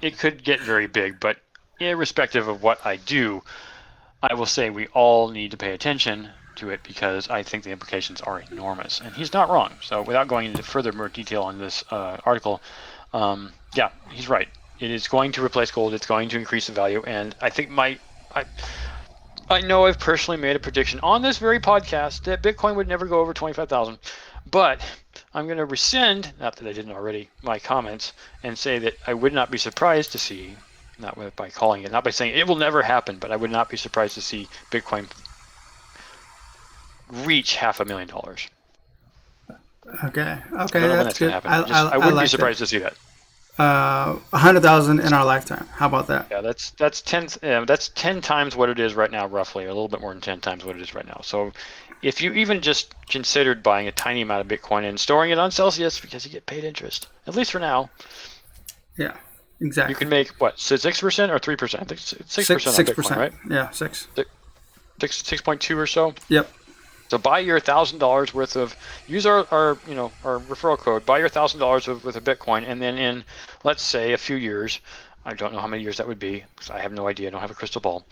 It could get very big, but irrespective of what I do, I will say we all need to pay attention to it, because I think the implications are enormous. And he's not wrong. So without going into more detail on this article, yeah, he's right. It is going to replace gold. It's going to increase the value. And I think I know I've personally made a prediction on this very podcast that Bitcoin would never go over 25,000. But I'm going to rescind, not that I didn't already, my comments, and say that I would not be surprised to see, not by calling it, not by saying it will never happen, but I would not be surprised to see Bitcoin reach $500,000. Okay, that's going to happen. I wouldn't be surprised to see that. 100,000 in our lifetime. How about that? Yeah, that's 10 times what it is right now, roughly, a little bit more than 10 times what it is right now. So, if you even just considered buying a tiny amount of Bitcoin and storing it on Celsius, because you get paid interest, at least for now. Yeah, exactly. You can make what, 6% or 3%? I think it's 6% on Bitcoin, right? Yeah, 6.2 or so. Yep. So buy your $1,000 worth of, use our referral code, buy your $1,000 worth of Bitcoin, and then in, let's say, a few years, I don't know how many years that would be, because I have no idea, I don't have a crystal ball,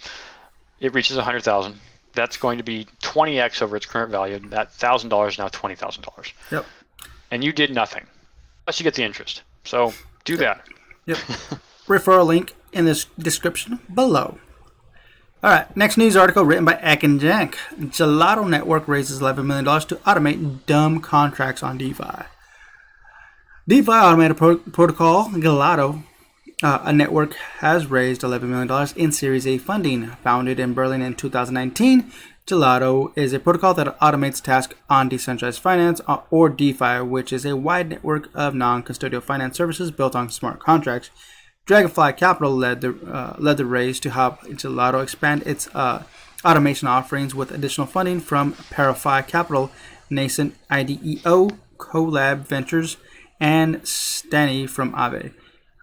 it reaches 100,000. That's going to be 20x over its current value. That $1,000 is now $20,000. Yep. And you did nothing, plus you get the interest. So do that. Yep. Referral link in the description below. All right, next news article written by Ek and Jank. Gelato Network raises $11 million to automate dumb contracts on DeFi. DeFi automated protocol Gelato, a network, has raised $11 million in Series A funding. Founded in Berlin in 2019, Gelato is a protocol that automates tasks on decentralized finance, or DeFi, which is a wide network of non-custodial finance services built on smart contracts. Dragonfly Capital led the raise to help Gelato expand its automation offerings with additional funding from Parafy Capital, nascent IDEO Collab Ventures, and Stani from Aave.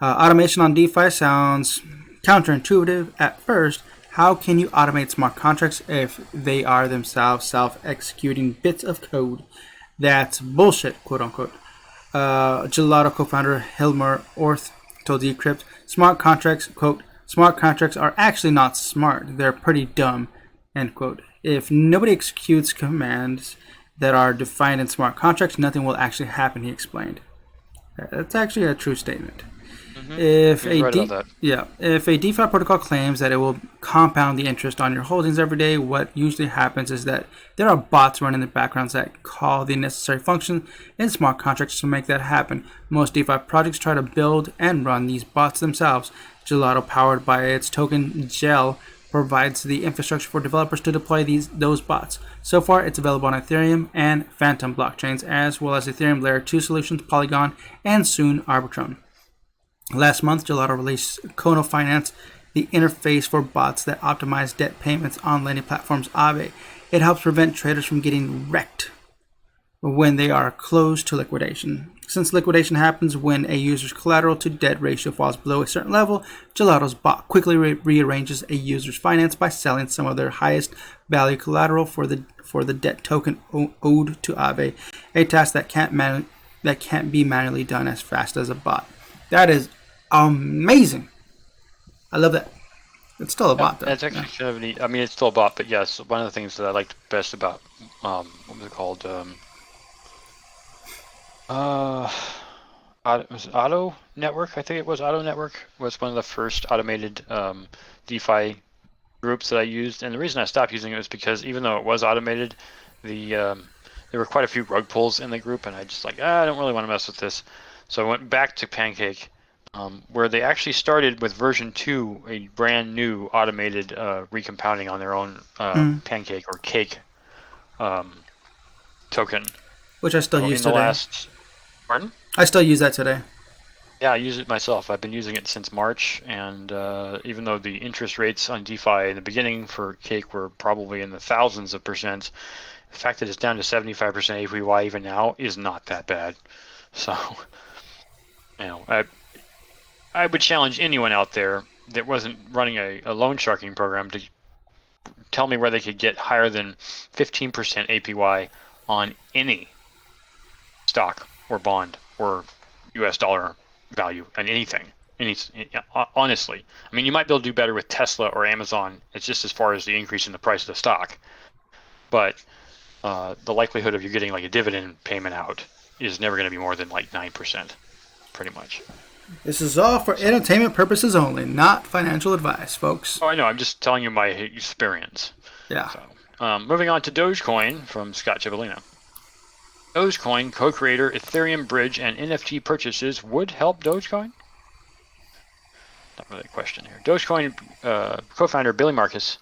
Automation on DeFi sounds counterintuitive at first. How can you automate smart contracts if they are themselves self-executing bits of code? That's bullshit, quote unquote. Gelato co-founder Hilmar Orth told Decrypt, smart contracts, quote, smart contracts are actually not smart. They're pretty dumb, end quote. If nobody executes commands that are defined in smart contracts, nothing will actually happen, he explained. That's actually a true statement. If a DeFi protocol claims that it will compound the interest on your holdings every day, what usually happens is that there are bots running in the background that call the necessary function in smart contracts to make that happen. Most DeFi projects try to build and run these bots themselves. Gelato, powered by its token Gel, provides the infrastructure for developers to deploy those bots. So far, it's available on Ethereum and Phantom blockchains, as well as Ethereum Layer 2 solutions, Polygon, and soon Arbitrum. Last month, Gelato released Kono Finance, the interface for bots that optimize debt payments on lending platforms Aave. It helps prevent traders from getting wrecked when they are close to liquidation. Since liquidation happens when a user's collateral to debt ratio falls below a certain level, Gelato's bot quickly rearranges a user's finance by selling some of their highest value collateral for the debt token owed to Aave, a task that can't be manually done as fast as a bot. That is amazing. I love that. It's still a bot, though. It's actually kind of neat. I mean, it's still a bot, but yes, one of the things that I liked best about what was it called? Was it Auto Network? I think it was Auto Network. Was one of the first automated DeFi groups that I used, and the reason I stopped using it was because even though it was automated, there were quite a few rug pulls in the group, and I just I don't really want to mess with this. So I went back to Pancake, where they actually started with version 2, a brand new automated recompounding on their own Pancake or Cake token. Which I still use today. Pardon? I still use that today. Yeah, I use it myself. I've been using it since March, and even though the interest rates on DeFi in the beginning for Cake were probably in the thousands of percent, the fact that it's down to 75% APY even now is not that bad. So... I would challenge anyone out there that wasn't running a loan sharking program to tell me where they could get higher than 15% APY on any stock or bond or US dollar value on anything. Honestly, I mean, you might be able to do better with Tesla or Amazon. It's just as far as the increase in the price of the stock. But the likelihood of you getting like a dividend payment out is never going to be more than like 9%. Pretty much. This is all for entertainment purposes only, not financial advice, folks. Oh, I know. I'm just telling you my experience. Yeah. So, moving on to Dogecoin from Scott Cipollino. Dogecoin co-creator Ethereum bridge and NFT purchases would help Dogecoin? Not really a question here. Dogecoin co-founder Billy Marcus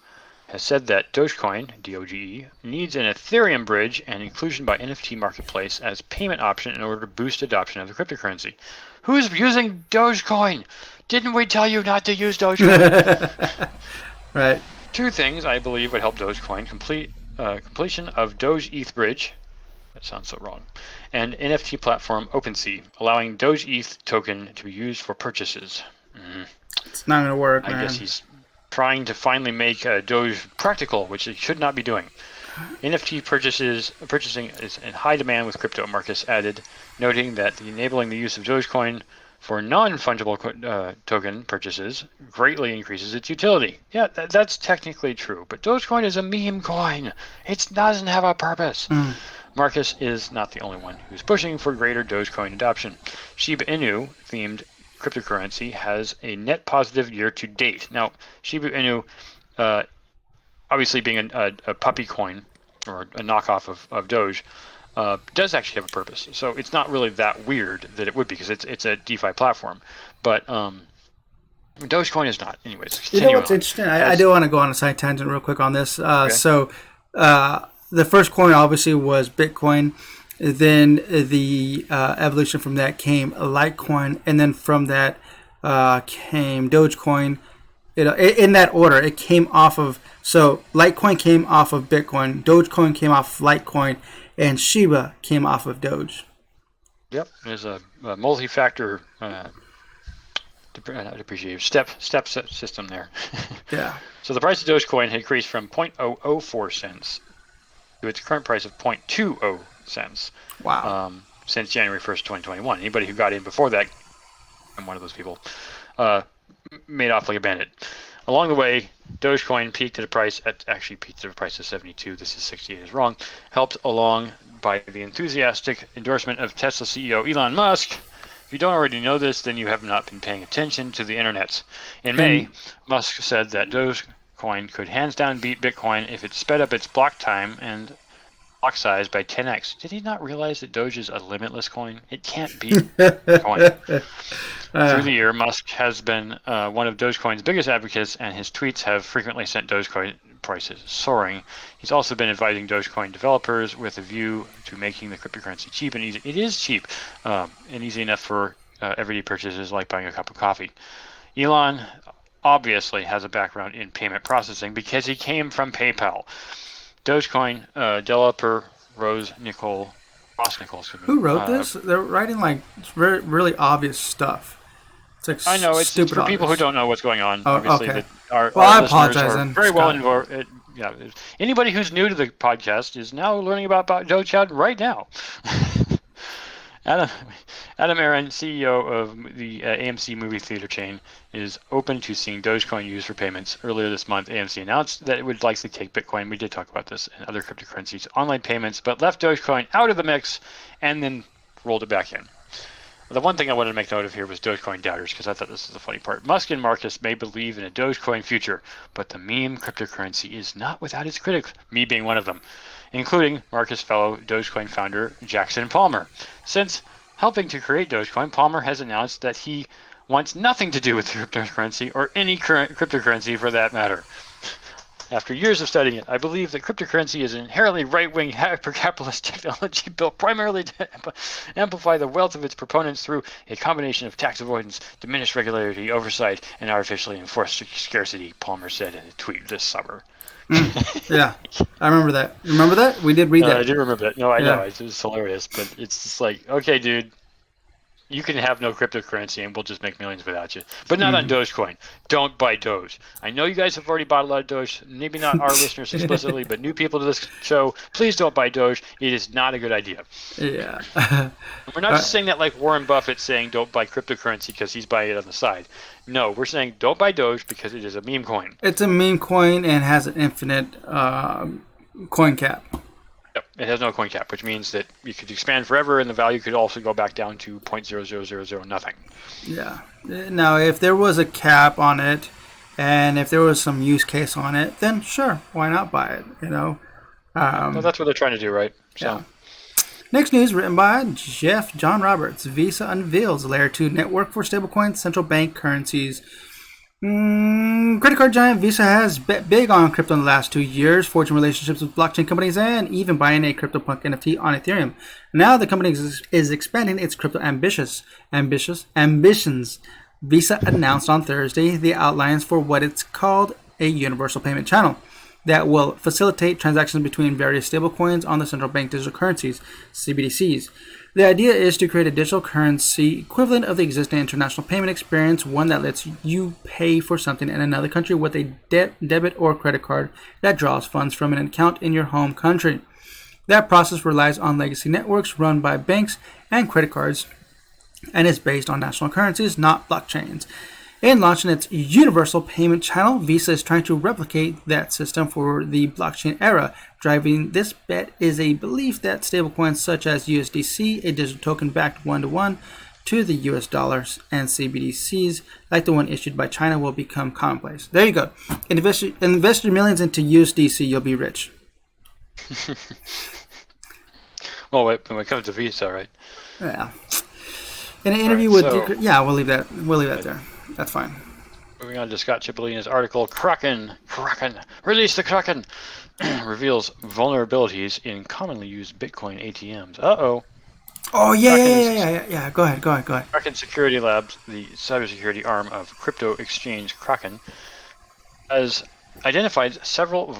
has said that Dogecoin, D-O-G-E, needs an Ethereum bridge and inclusion by NFT marketplace as payment option in order to boost adoption of the cryptocurrency. Who's using Dogecoin? Didn't we tell you not to use Dogecoin? Right. Two things I believe would help Dogecoin: completion of Doge ETH bridge. That sounds so wrong. And NFT platform OpenSea, allowing Doge ETH token to be used for purchases. It's not going to work, I man. guess he's trying to finally make Doge practical, which it should not be doing. NFT purchasing is in high demand with crypto, Marcus added, noting that enabling the use of Dogecoin for non-fungible token purchases greatly increases its utility. Yeah, that's technically true, but Dogecoin is a meme coin. It doesn't have a purpose. Marcus is not the only one who's pushing for greater Dogecoin adoption. Shiba Inu themed cryptocurrency has a net positive year to date. Now, Shiba Inu, obviously being a puppy coin or a knockoff of Doge, does actually have a purpose. So it's not really that weird that it would be, because it's a DeFi platform. But Dogecoin is not. Anyways, you know what's interesting? I do want to go on a side tangent real quick on this. Okay. So the first coin obviously was Bitcoin. Then the evolution from that came Litecoin, and then from that came Dogecoin. In that order, it came off of. So Litecoin came off of Bitcoin, Dogecoin came off of Litecoin, and Shiba came off of Doge. Yep, there's a multi-factor depreciative step system there. Yeah. So the price of Dogecoin had increased from 0.004 cents to its current price of 0.20 cents Wow. since January 1st, 2021. Anybody who got in before that, I'm one of those people, made off like a bandit. Along the way, Dogecoin peaked at a price of 72. This is 68 is wrong. Helped along by the enthusiastic endorsement of Tesla CEO Elon Musk. If you don't already know this, then you have not been paying attention to the internet. In May, Musk said that Dogecoin could hands down beat Bitcoin if it sped up its block time and block size by 10x. Did he not realize that Doge is a limitless coin? It can't beat Bitcoin. Through the year, Musk has been one of Dogecoin's biggest advocates, and his tweets have frequently sent Dogecoin prices soaring. He's also been advising Dogecoin developers with a view to making the cryptocurrency cheap and easy. It is cheap and easy enough for everyday purchases like buying a cup of coffee. Elon obviously has a background in payment processing because he came from PayPal. Dogecoin developer Ross Nicole. Who wrote this? They're writing like very really obvious stuff. It's like I know it's for people who don't know what's going on. Oh, Obviously, okay. that our I listeners apologize are then, very well Scott. involved. Yeah, anybody who's new to the podcast is now learning about Dogecoin right now. Adam Aron, CEO of the AMC movie theater chain, is open to seeing Dogecoin used for payments. Earlier this month, AMC announced that it would likely take Bitcoin, we did talk about this, and other cryptocurrencies, online payments, but left Dogecoin out of the mix and then rolled it back in. The one thing I wanted to make note of here was Dogecoin doubters, because I thought this was the funny part. Musk and Marcus may believe in a Dogecoin future, but the meme cryptocurrency is not without its critics, me being one of them, including Marcus' fellow Dogecoin founder Jackson Palmer. Since helping to create Dogecoin, Palmer has announced that he wants nothing to do with cryptocurrency or any current cryptocurrency for that matter. After years of studying it, I believe that cryptocurrency is an inherently right-wing hyper-capitalist technology built primarily to amplify the wealth of its proponents through a combination of tax avoidance, diminished regularity, oversight, and artificially enforced scarcity, Palmer said in a tweet this summer. Yeah, I remember that. Remember that? We did read that. I do remember that. No, I know. It was hilarious, but it's just like, okay, dude, you can have no cryptocurrency and we'll just make millions without you. But not on Dogecoin. Don't buy Doge. I know you guys have already bought a lot of Doge. Maybe not our listeners explicitly, but new people to this show, please don't buy Doge. It is not a good idea. Yeah. We're not just saying that like Warren Buffett saying don't buy cryptocurrency because he's buying it on the side. No, we're saying don't buy Doge because it is a meme coin. It's a meme coin and has an infinite coin cap. Yep, it has no coin cap, which means that you could expand forever, and the value could also go back down to 0.0000 nothing. Yeah. Now, if there was a cap on it, and if there was some use case on it, then sure, why not buy it? You know. Well, that's what they're trying to do, right? So. Yeah. Next news written by Jeff John Roberts. Visa unveils Layer 2 network for stablecoins, central bank currencies. Credit card giant Visa has bet big on crypto in the last 2 years, forging relationships with blockchain companies and even buying a CryptoPunk NFT on Ethereum. Now the company is expanding its crypto ambitions. Visa announced on Thursday the outlines for what it's called a universal payment channel that will facilitate transactions between various stablecoins on the central bank digital currencies, CBDCs. The idea is to create a digital currency equivalent of the existing international payment experience, one that lets you pay for something in another country with a debit or credit card that draws funds from an account in your home country. That process relies on legacy networks run by banks and credit cards and is based on national currencies, not blockchains. In launching its universal payment channel, Visa is trying to replicate that system for the blockchain era. Driving this bet is a belief that stablecoins such as USDC, a digital token backed one-to-one to the US dollars, and CBDCs like the one issued by China will become commonplace. There you go. Invest your millions into USDC, you'll be rich. Well, when it comes to Visa, right? Yeah. In an interview we'll leave that there. That's fine. Moving on to Scott Cipollina's article, Kraken, release the Kraken, reveals vulnerabilities in commonly used Bitcoin ATMs. Uh-oh. Oh, yeah. Go ahead. Kraken Security Labs, the cybersecurity arm of crypto exchange Kraken, has identified several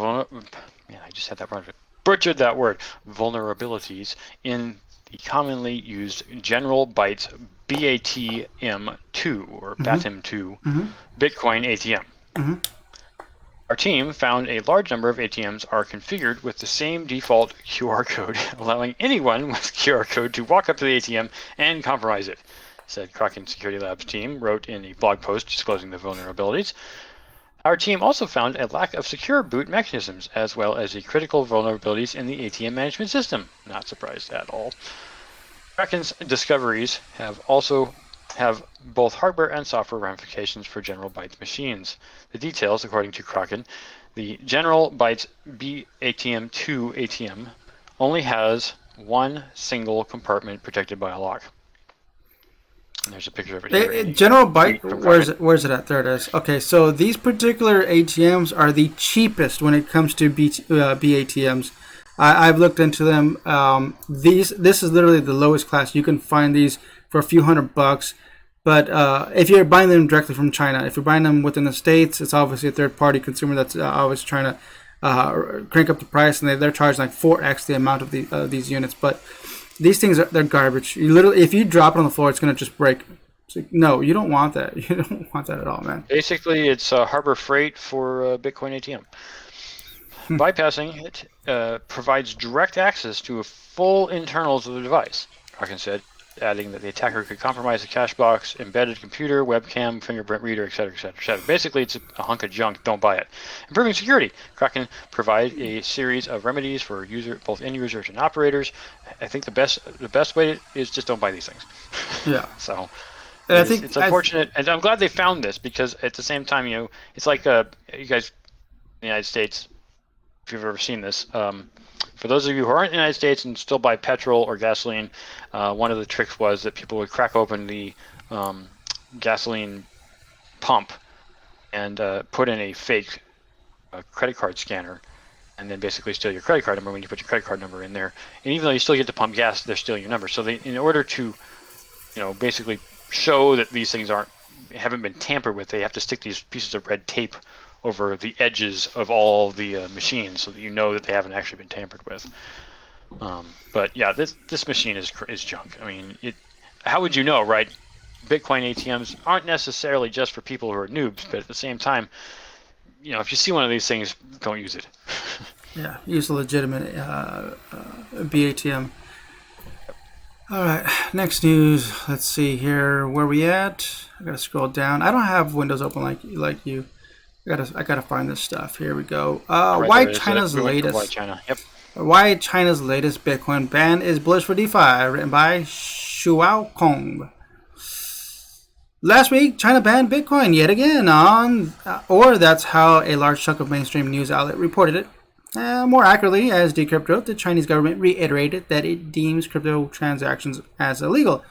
vulnerabilities in the commonly used General Bytes BATM2 or BATM2 Bitcoin ATM. Our team found a large number of ATMs are configured with the same default QR code, allowing anyone with QR code to walk up to the ATM and compromise it, said Kraken Security Labs team wrote in a blog post disclosing the vulnerabilities. Our team also found a lack of secure boot mechanisms, as well as the critical vulnerabilities in the ATM management system. Not surprised at all. Kraken's discoveries have both hardware and software ramifications for General Bytes machines. The details, according to Kraken, the General Bytes BATM2 ATM only has one single compartment protected by a lock. And there's a picture of it here. General Byte, where's it at? There it is. Okay, so these particular ATMs are the cheapest when it comes to BATMs. I've looked into them. This is literally the lowest class. You can find these for a few $100. But if you're buying them directly from China, if you're buying them within the States, it's obviously a third-party consumer that's always trying to crank up the price, and they're charging like 4x the amount of these units. But these things they're garbage. You literally, if you drop it on the floor, it's gonna just break. It's like, no, you don't want that. You don't want that at all, man. Basically, it's Harbor Freight for Bitcoin ATM. Bypassing it provides direct access to full internals of the device, Kraken said, adding that the attacker could compromise the cash box, embedded computer, webcam, fingerprint reader, etc., etc., etc. Basically, it's a hunk of junk. Don't buy it. Improving security. Kraken provides a series of remedies for both end users and operators. I think the best way is just don't buy these things. Yeah. So it's unfortunate, and I'm glad they found this because at the same time, it's like you guys in the United States, if you've ever seen this. For those of you who aren't in the United States and still buy petrol or gasoline, one of the tricks was that people would crack open the gasoline pump and put in a fake credit card scanner and then basically steal your credit card number when you put your credit card number in there. And even though you still get to pump gas, they're stealing your number. So in order to, basically show that these things haven't been tampered with, they have to stick these pieces of red tape over the edges of all the machines so that you know that they haven't actually been tampered with. But yeah, this machine is junk. I mean, how would you know, right? Bitcoin ATMs aren't necessarily just for people who are noobs, but at the same time, if you see one of these things, don't use it. Yeah, use a legitimate BATM. All right, next news. Let's see here. Where we at? I gotta scroll down. I don't have Windows open like you. I gotta find this stuff. Here we go. Why China's latest Bitcoin ban is bullish for DeFi, written by Shuao Kong. Last week, China banned Bitcoin yet again or that's how a large chunk of mainstream news outlet reported it. More accurately, as Decrypt wrote, the Chinese government reiterated that it deems crypto transactions as illegal.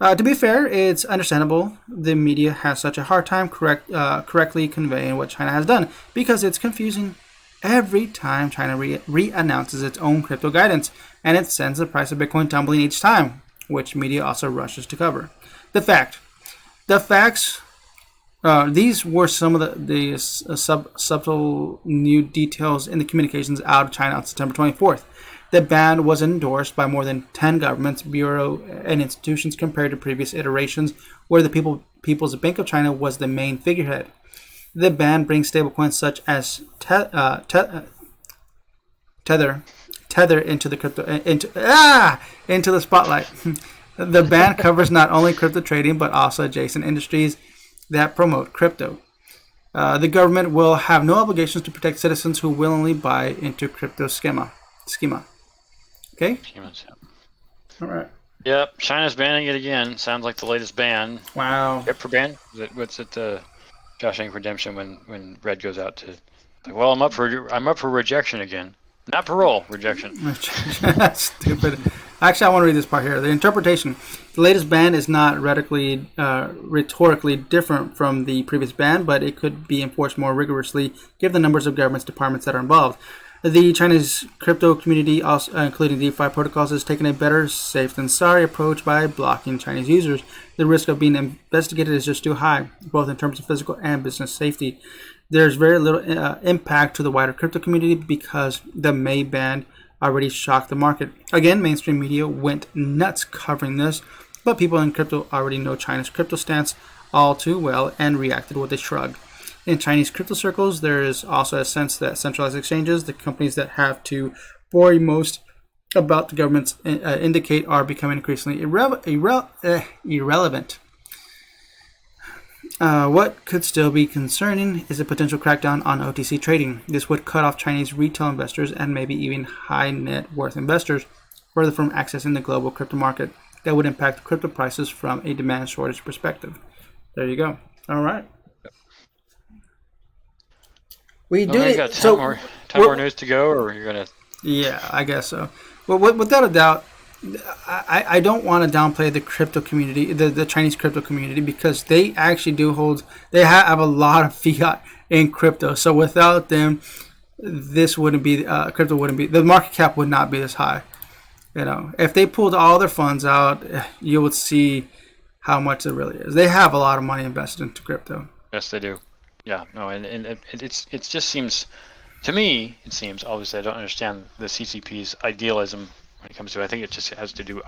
To be fair, it's understandable the media has such a hard time correctly conveying what China has done because it's confusing every time China re-announces its own crypto guidance, and it sends the price of Bitcoin tumbling each time, which media also rushes to cover. The facts. These were some of the subtle new details in the communications out of China on September 24th. The ban was endorsed by more than 10 governments, bureaus, and institutions compared to previous iterations where the People's Bank of China was the main figurehead. The ban brings stablecoins such as Tether into the spotlight. The ban covers not only crypto trading but also adjacent industries that promote crypto. The government will have no obligations to protect citizens who willingly buy into crypto schema. Okay? All right. Yep, China's banning it again. Sounds like the latest ban. Wow. Yep, for ban. What's it? Joshing Redemption when Red goes out to. Well, I'm up for rejection again. Not parole, rejection. That's stupid. Actually, I want to read this part here. The interpretation. The latest ban is not rhetorically different from the previous ban, but it could be enforced more rigorously given the numbers of government departments that are involved. The Chinese crypto community, also including DeFi protocols, has taken a better safe than sorry approach by blocking Chinese users. The risk of being investigated is just too high, both in terms of physical and business safety. There's very little impact to the wider crypto community because the May ban already shocked the market. Again, mainstream media went nuts covering this, but people in crypto already know China's crypto stance all too well and reacted with a shrug. In Chinese crypto circles, there is also a sense that centralized exchanges, the companies that have to worry most about the government's indicate, are becoming increasingly irrelevant. What could still be concerning is a potential crackdown on OTC trading. This would cut off Chinese retail investors and maybe even high net worth investors further from accessing the global crypto market. That would impact crypto prices from a demand shortage perspective. There you go. All right. We do Okay, it. got So, 10 more news to go, or you're gonna? yeah, I guess so. Well, without a doubt, I don't want to downplay the crypto community, the Chinese crypto community, because they actually do hold, they have a lot of fiat in crypto. So without them, this wouldn't be, crypto wouldn't be, the market cap would not be this high. You know, if they pulled all their funds out, you would see how much it really is. They have a lot of money invested into crypto. Yes, they do. Yeah, no, and it just seems, to me, it seems, obviously I don't understand the CCP's idealism when it comes to it. I think it just has to do,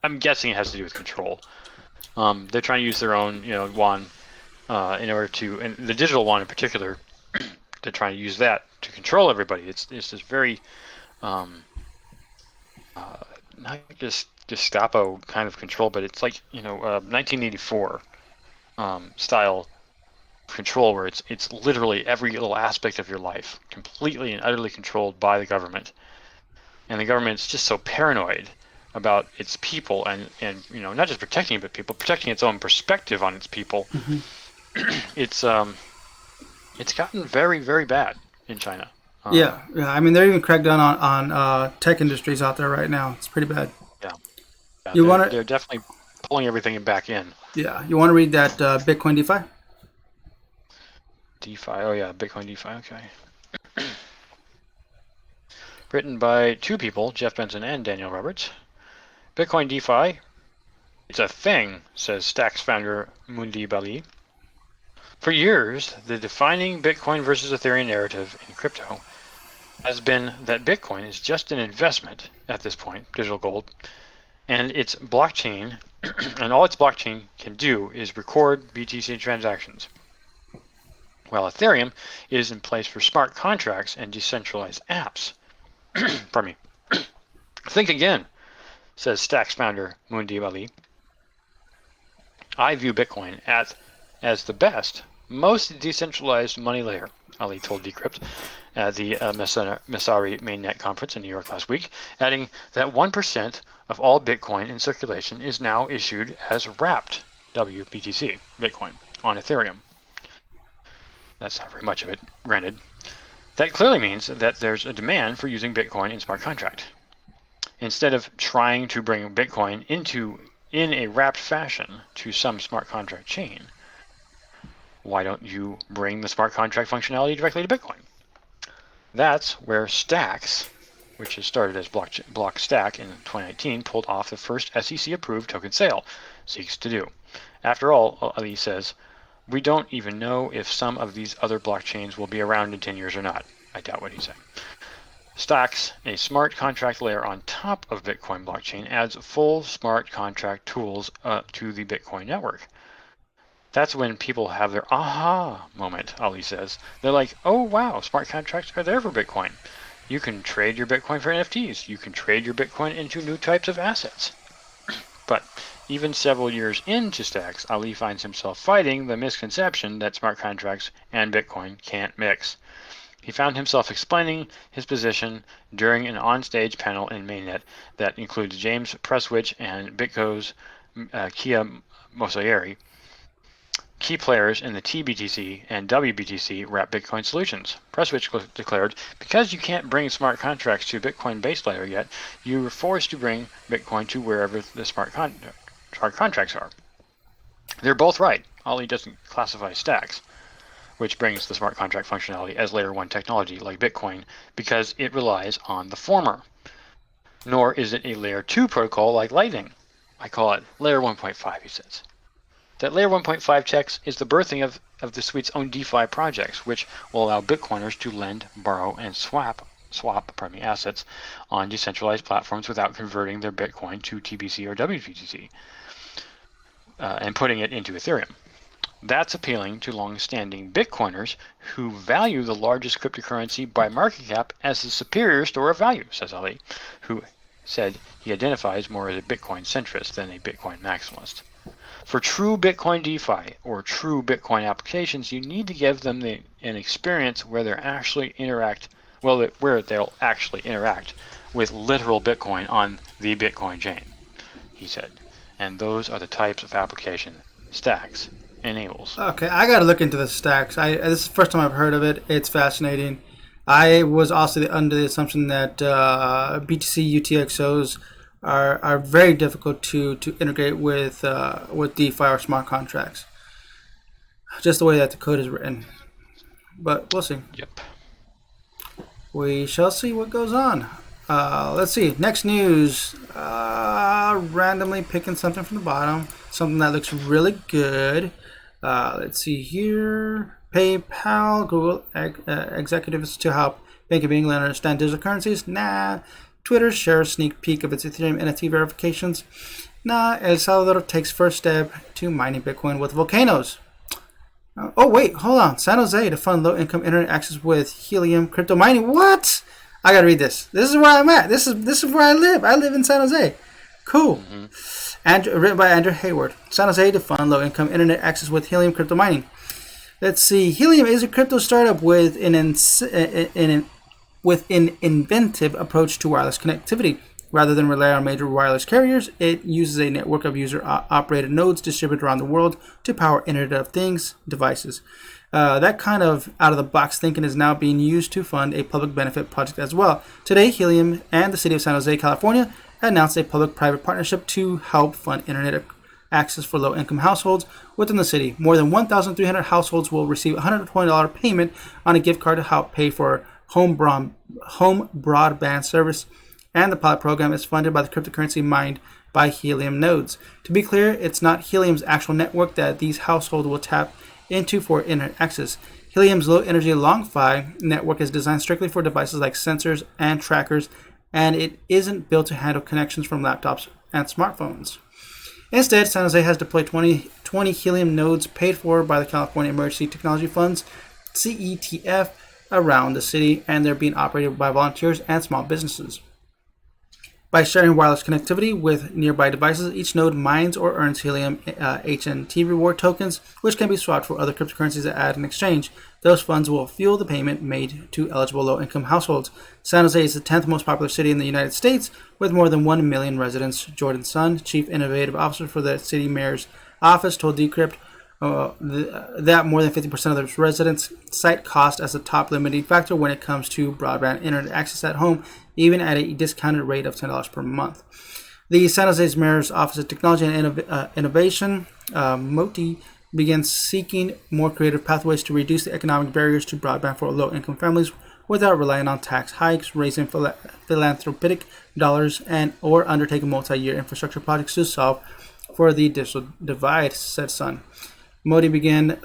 I'm guessing it has to do with control. They're trying to use their own, yuan, in order to, and the digital yuan in particular, they're trying to use that to control everybody. It's this very, not just Gestapo kind of control, but it's like 1984 style control, where it's literally every little aspect of your life completely and utterly controlled by the government, and the government's just so paranoid about its people and not just protecting it, but protecting its own perspective on its people. It's gotten very, very bad in China. Yeah. I mean, they're even cracked down on tech industries out there right now. It's pretty bad. Yeah, they're definitely pulling everything back in. Yeah, you want to read that Bitcoin DeFi? DeFi, oh yeah, Bitcoin DeFi, okay. Written by two people, Jeff Benson and Daniel Roberts. Bitcoin DeFi, it's a thing, says Stacks founder Mundi Bali. For years, the defining Bitcoin versus Ethereum narrative in crypto has been that Bitcoin is just an investment at this point, digital gold, and its blockchain, and all its blockchain can do is record BTC transactions, while Ethereum is in place for smart contracts and decentralized apps. Pardon me. Think again, says Stacks founder Mundi Ali. I view Bitcoin as the best, most decentralized money layer, Ali told Decrypt at the Messari Mainnet conference in New York last week, adding that 1% of all Bitcoin in circulation is now issued as wrapped WBTC Bitcoin on Ethereum. That's not very much of it, granted. That clearly means that there's a demand for using Bitcoin in smart contract. Instead of trying to bring Bitcoin in a wrapped fashion to some smart contract chain, why don't you bring the smart contract functionality directly to Bitcoin? That's where Stacks, which has started as Blockstack in 2019, pulled off the first SEC-approved token sale, seeks to do. After all, Ali says, we don't even know if some of these other blockchains will be around in 10 years or not. I doubt what he's saying. Stacks, a smart contract layer on top of Bitcoin blockchain, adds full smart contract tools to the Bitcoin network. That's when people have their aha moment, Ali says. They're like, oh wow, smart contracts are there for Bitcoin. You can trade your Bitcoin for NFTs. You can trade your Bitcoin into new types of assets. But even several years into Stacks, Ali finds himself fighting the misconception that smart contracts and Bitcoin can't mix. He found himself explaining his position during an on-stage panel in Mainnet that includes James Presswich and BitGo's Kia Mosoyeri, key players in the TBTC and WBTC wrap Bitcoin solutions. Presswich declared, because you can't bring smart contracts to Bitcoin base layer yet, you are forced to bring Bitcoin to wherever the smart contracts are. They're both right. Ali doesn't classify Stacks, which brings the smart contract functionality, as layer 1 technology like Bitcoin, because it relies on the former. Nor is it a layer 2 protocol like Lightning. I call it layer 1.5, he says. That layer 1.5 checks is the birthing of the suite's own DeFi projects, which will allow Bitcoiners to lend, borrow, and swap assets on decentralized platforms without converting their Bitcoin to TBC or WBTC and putting it into Ethereum. That's appealing to long-standing Bitcoiners who value the largest cryptocurrency by market cap as a superior store of value, says Ali, who said he identifies more as a Bitcoin centrist than a Bitcoin maximalist. For true Bitcoin DeFi or true Bitcoin applications, you need to give them an experience where they'll actually interact with literal Bitcoin on the Bitcoin chain, he said. And those are the types of application Stacks enables. Okay, I got to look into the Stacks. This is the first time I've heard of it. It's fascinating. I was also under the assumption that BTC UTXOs are very difficult to integrate with DeFi or smart contracts. Just the way that the code is written. But we'll see. Yep. We shall see what goes on. Let's see. Next news. Randomly picking something from the bottom. Something that looks really good. Let's see here. PayPal, Google executives to help Bank of England understand digital currencies. Nah. Twitter shares sneak peek of its Ethereum NFT verifications. Nah. El Salvador takes first step to mining Bitcoin with volcanoes. Oh wait, hold on. San Jose to fund low-income internet access with helium crypto mining. What? I gotta read this. This is where I'm at. This is where I live. I live in San Jose. Cool. Mm-hmm. And written by Andrew Hayward. San Jose to fund low-income internet access with helium crypto mining. Let's see. Helium is a crypto startup with an inventive approach to wireless connectivity. Rather than rely on major wireless carriers, it uses a network of user-operated nodes distributed around the world to power Internet of Things devices. That kind of out-of-the-box thinking is now being used to fund a public benefit project as well. Today, Helium and the city of San Jose, California, announced a public-private partnership to help fund Internet access for low-income households within the city. More than 1,300 households will receive a $120 payment on a gift card to help pay for home broadband service, and the pilot program is funded by the cryptocurrency mined by Helium nodes. To be clear, it's not Helium's actual network that these households will tap into for internet access. Helium's low-energy LongFi network is designed strictly for devices like sensors and trackers, and it isn't built to handle connections from laptops and smartphones. Instead, San Jose has deployed 20 Helium nodes paid for by the California Emergency Technology Fund's CETF around the city, and they're being operated by volunteers and small businesses. By sharing wireless connectivity with nearby devices, each node mines or earns Helium HNT reward tokens, which can be swapped for other cryptocurrencies that add in exchange. Those funds will fuel the payment made to eligible low-income households. San Jose is the 10th most popular city in the United States, with more than 1 million residents. Jordan Sun, Chief Innovative Officer for the City Mayor's Office, told Decrypt that more than 50% of the residents cite cost as the top limiting factor when it comes to broadband internet access at home, even at a discounted rate of $10 per month. The San Jose's Mayor's Office of Technology and Innovation, MOTI, begins seeking more creative pathways to reduce the economic barriers to broadband for low-income families without relying on tax hikes, raising philanthropic dollars, or undertaking multi-year infrastructure projects to solve for the digital divide, said Sun. Modi began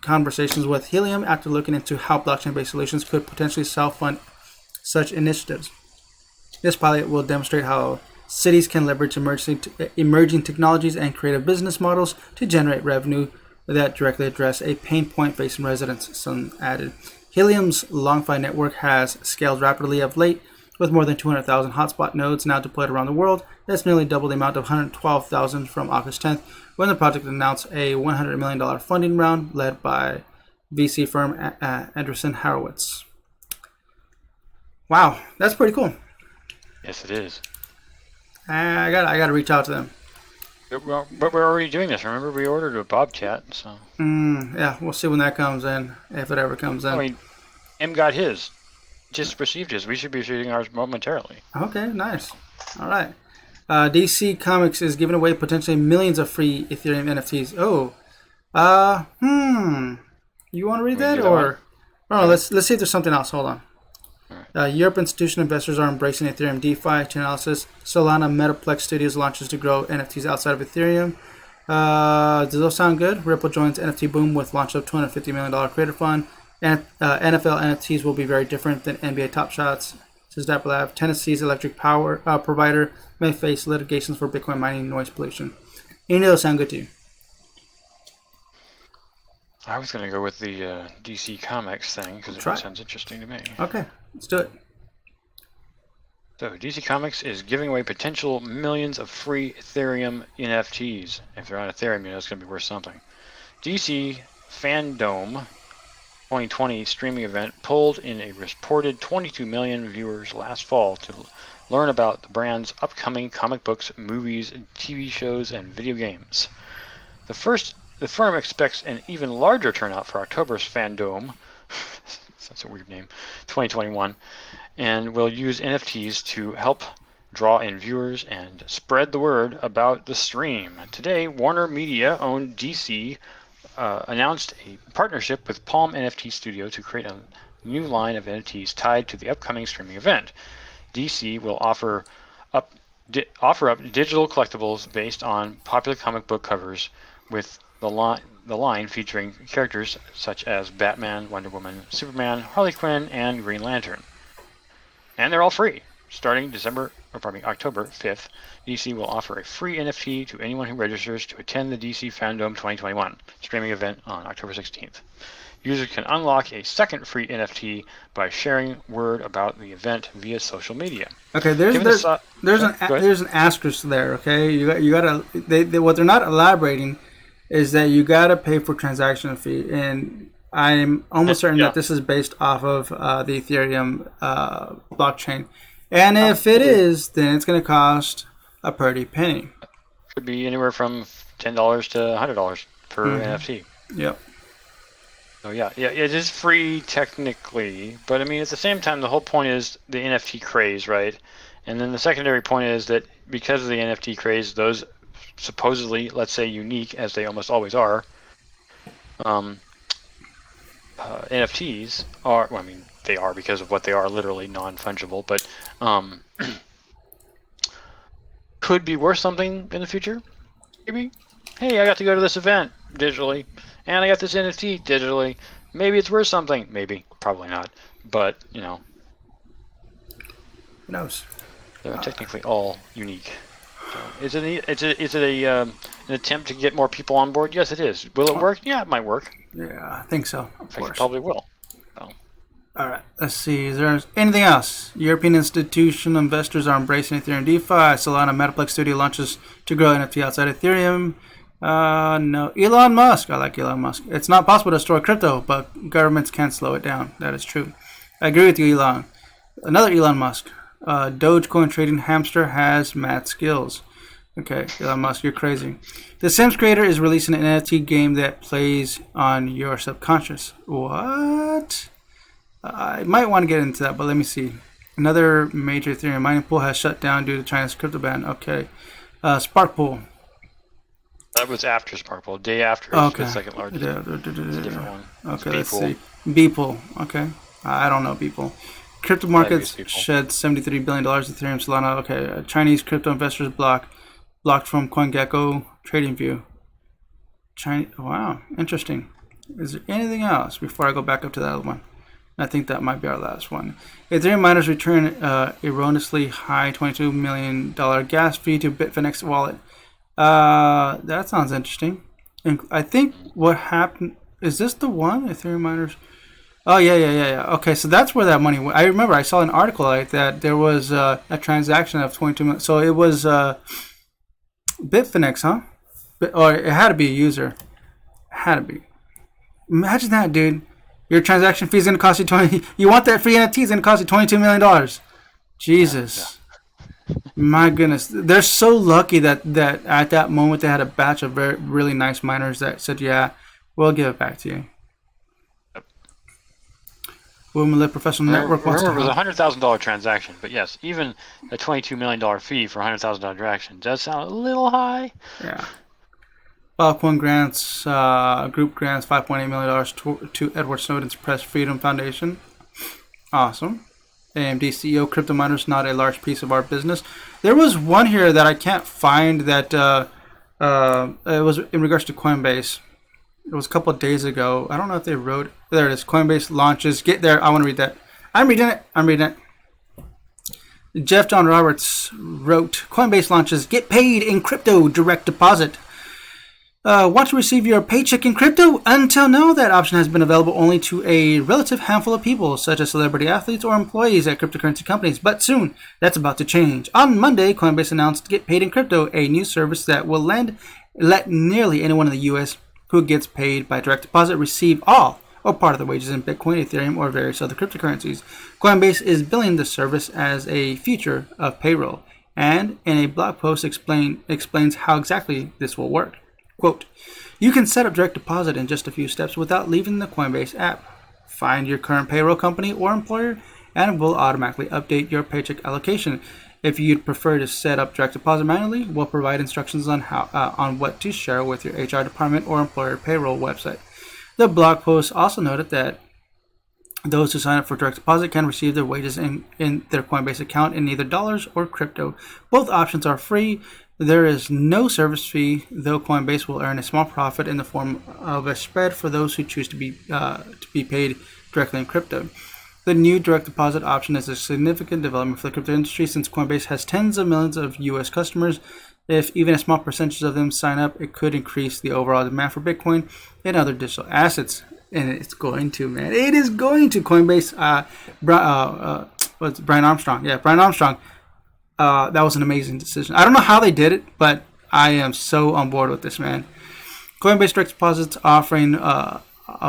conversations with Helium after looking into how blockchain-based solutions could potentially self-fund such initiatives. This pilot will demonstrate how cities can leverage emerging technologies and creative business models to generate revenue that directly address a pain point facing residents, Sun added. Helium's LongFi network has scaled rapidly of late, with more than 200,000 hotspot nodes now deployed around the world. That's nearly double the amount of 112,000 from August 10th, when the project announced a $100 million funding round led by VC firm Andreessen Horowitz. Wow, that's pretty cool. Yes, it is. I got to reach out to them. But we're already doing this. Remember, we ordered a Bobcat, so. Yeah, we'll see when that comes in, if it ever comes in. I mean, M got his. Just received his. We should be receiving ours momentarily. Okay, nice. All right. DC Comics is giving away potentially millions of free Ethereum NFTs. Oh. You want to read that, or? Oh, let's see if there's something else. Hold on. Europe institutional investors are embracing Ethereum DeFi. Chainalysis. Solana Metaplex Studios launches to grow NFTs outside of Ethereum. Does those sound good? Ripple joins NFT boom with launch of $250 million creator fund. And NFL NFTs will be very different than NBA Top Shots. Says Dapper Lab. Tennessee's electric power provider may face litigations for Bitcoin mining noise pollution. Any of those sound good to you? I was going to go with the DC Comics thing because it sounds interesting to me. Okay, let's do it. So DC Comics is giving away potential millions of free Ethereum NFTs. If they're on Ethereum, it's going to be worth something. DC Fandom 2020 streaming event pulled in a reported 22 million viewers last fall to learn about the brand's upcoming comic books, movies, TV shows, and video games. The firm expects an even larger turnout for October's Fandom, that's a weird name, 2021, and will use NFTs to help draw in viewers and spread the word about the stream. Today, Warner Media-owned DC announced a partnership with Palm NFT Studio to create a new line of NFTs tied to the upcoming streaming event. DC will offer up digital collectibles based on popular comic book covers, with the line featuring characters such as Batman, Wonder Woman, Superman, Harley Quinn, and Green Lantern. And they're all free. Starting October 5th, DC will offer a free NFT to anyone who registers to attend the DC Fandom 2021 streaming event on October 16th. Users can unlock a second free NFT by sharing word about the event via social media. Okay, there's an asterisk there. Okay, you gotta what they're not elaborating is that you gotta pay for transaction fee, and I'm almost certain that this is based off of the Ethereum blockchain. And if it is, then it's going to cost a pretty penny. Could be anywhere from $10 to $100 per NFT. Yep. So yeah, it is free technically, but I mean at the same time the whole point is the NFT craze, right? And then the secondary point is that because of the NFT craze, those supposedly, let's say, unique as they almost always are, NFTs are. Well, I mean, they are because of what they are, literally non-fungible, but could be worth something in the future. Maybe. Hey, I got to go to this event digitally, and I got this NFT digitally. Maybe it's worth something. Maybe. Probably not. But who knows? They're technically all unique. So is it an attempt to get more people on board? Yes, it is. Will it work? Yeah, it might work. Yeah, I think so. I think it probably will. So. All right, let's see. Is there anything else? European institutional investors are embracing Ethereum DeFi. Solana Metaplex Studio launches to grow NFT outside Ethereum. No. Elon Musk. I like Elon Musk. It's not possible to destroy crypto, but governments can slow it down. That is true. I agree with you, Elon. Another Elon Musk. Dogecoin trading hamster has mad skills. Okay, Elon Musk, you're crazy. The Sims creator is releasing an NFT game that plays on your subconscious. What? I might want to get into that, but let me see. Another major Ethereum mining pool has shut down due to China's crypto ban. Okay. Spark Pool. That was after Spark Pool. Day after. It's the second largest. It's a different one. Okay, let's see. Beeple. Okay. I don't know Beeple. Crypto markets shed $73 billion Ethereum Solana. Okay. Chinese crypto investors blocked from CoinGecko TradingView. Wow. Interesting. Is there anything else before I go back up to that other one? I think that might be our last one. Ethereum miners return erroneously high $22 million gas fee to Bitfinex wallet. That sounds interesting. And I think what happened, is this the one? Ethereum miners? Oh, yeah. Okay, so that's where that money went. I remember I saw an article like that. There was a transaction of 22 million. So it was Bitfinex, huh? Or it had to be a user. Had to be. Imagine that, dude. Your transaction fee is going to cost you You want that free NFT? It's going to cost you $22 million. Jesus. Yeah. My goodness. They're so lucky that at that moment they had a batch of really nice miners that said, yeah, we'll give it back to you. Yep. Women Professional Network wants to help. It was a $100,000 transaction, but yes, even a $22 million fee for a $100,000 transaction does sound a little high. Yeah. Filecoin grants, group grants $5.8 million to Edward Snowden's Press Freedom Foundation. Awesome. AMD CEO, crypto miners not a large piece of our business. There was one here that I can't find that it was in regards to Coinbase. It was a couple of days ago. I don't know if they wrote. There it is. Coinbase launches. Get there. I want to read that. I'm reading it. Jeff John Roberts wrote, Coinbase launches Get Paid in Crypto Direct Deposit. Want to receive your paycheck in crypto? Until now, that option has been available only to a relative handful of people, such as celebrity athletes or employees at cryptocurrency companies. But soon, that's about to change. On Monday, Coinbase announced Get Paid in Crypto, a new service that will let nearly anyone in the U.S. who gets paid by direct deposit receive all or part of the wages in Bitcoin, Ethereum, or various other cryptocurrencies. Coinbase is billing the service as a feature of payroll, and in a blog post explains how exactly this will work. Quote, you can set up direct deposit in just a few steps without leaving the Coinbase app. Find your current payroll company or employer, and it will automatically update your paycheck allocation. If you'd prefer to set up direct deposit manually, we'll provide instructions on on what to share with your HR department or employer payroll website. The blog post also noted that those who sign up for direct deposit can receive their wages in their Coinbase account in either dollars or crypto. Both options are free. There is no service fee, though Coinbase will earn a small profit in the form of a spread for those who choose to be paid directly in crypto. The new direct deposit option is a significant development for the crypto industry since Coinbase has tens of millions of U.S. customers. If even a small percentage of them sign up, it could increase the overall demand for Bitcoin and other digital assets. And it's going to, man. It is going to. Coinbase, Brian Armstrong? Yeah, Brian Armstrong. That was an amazing decision. I don't know how they did it, but I am so on board with this, man. Coinbase Direct Deposit's offering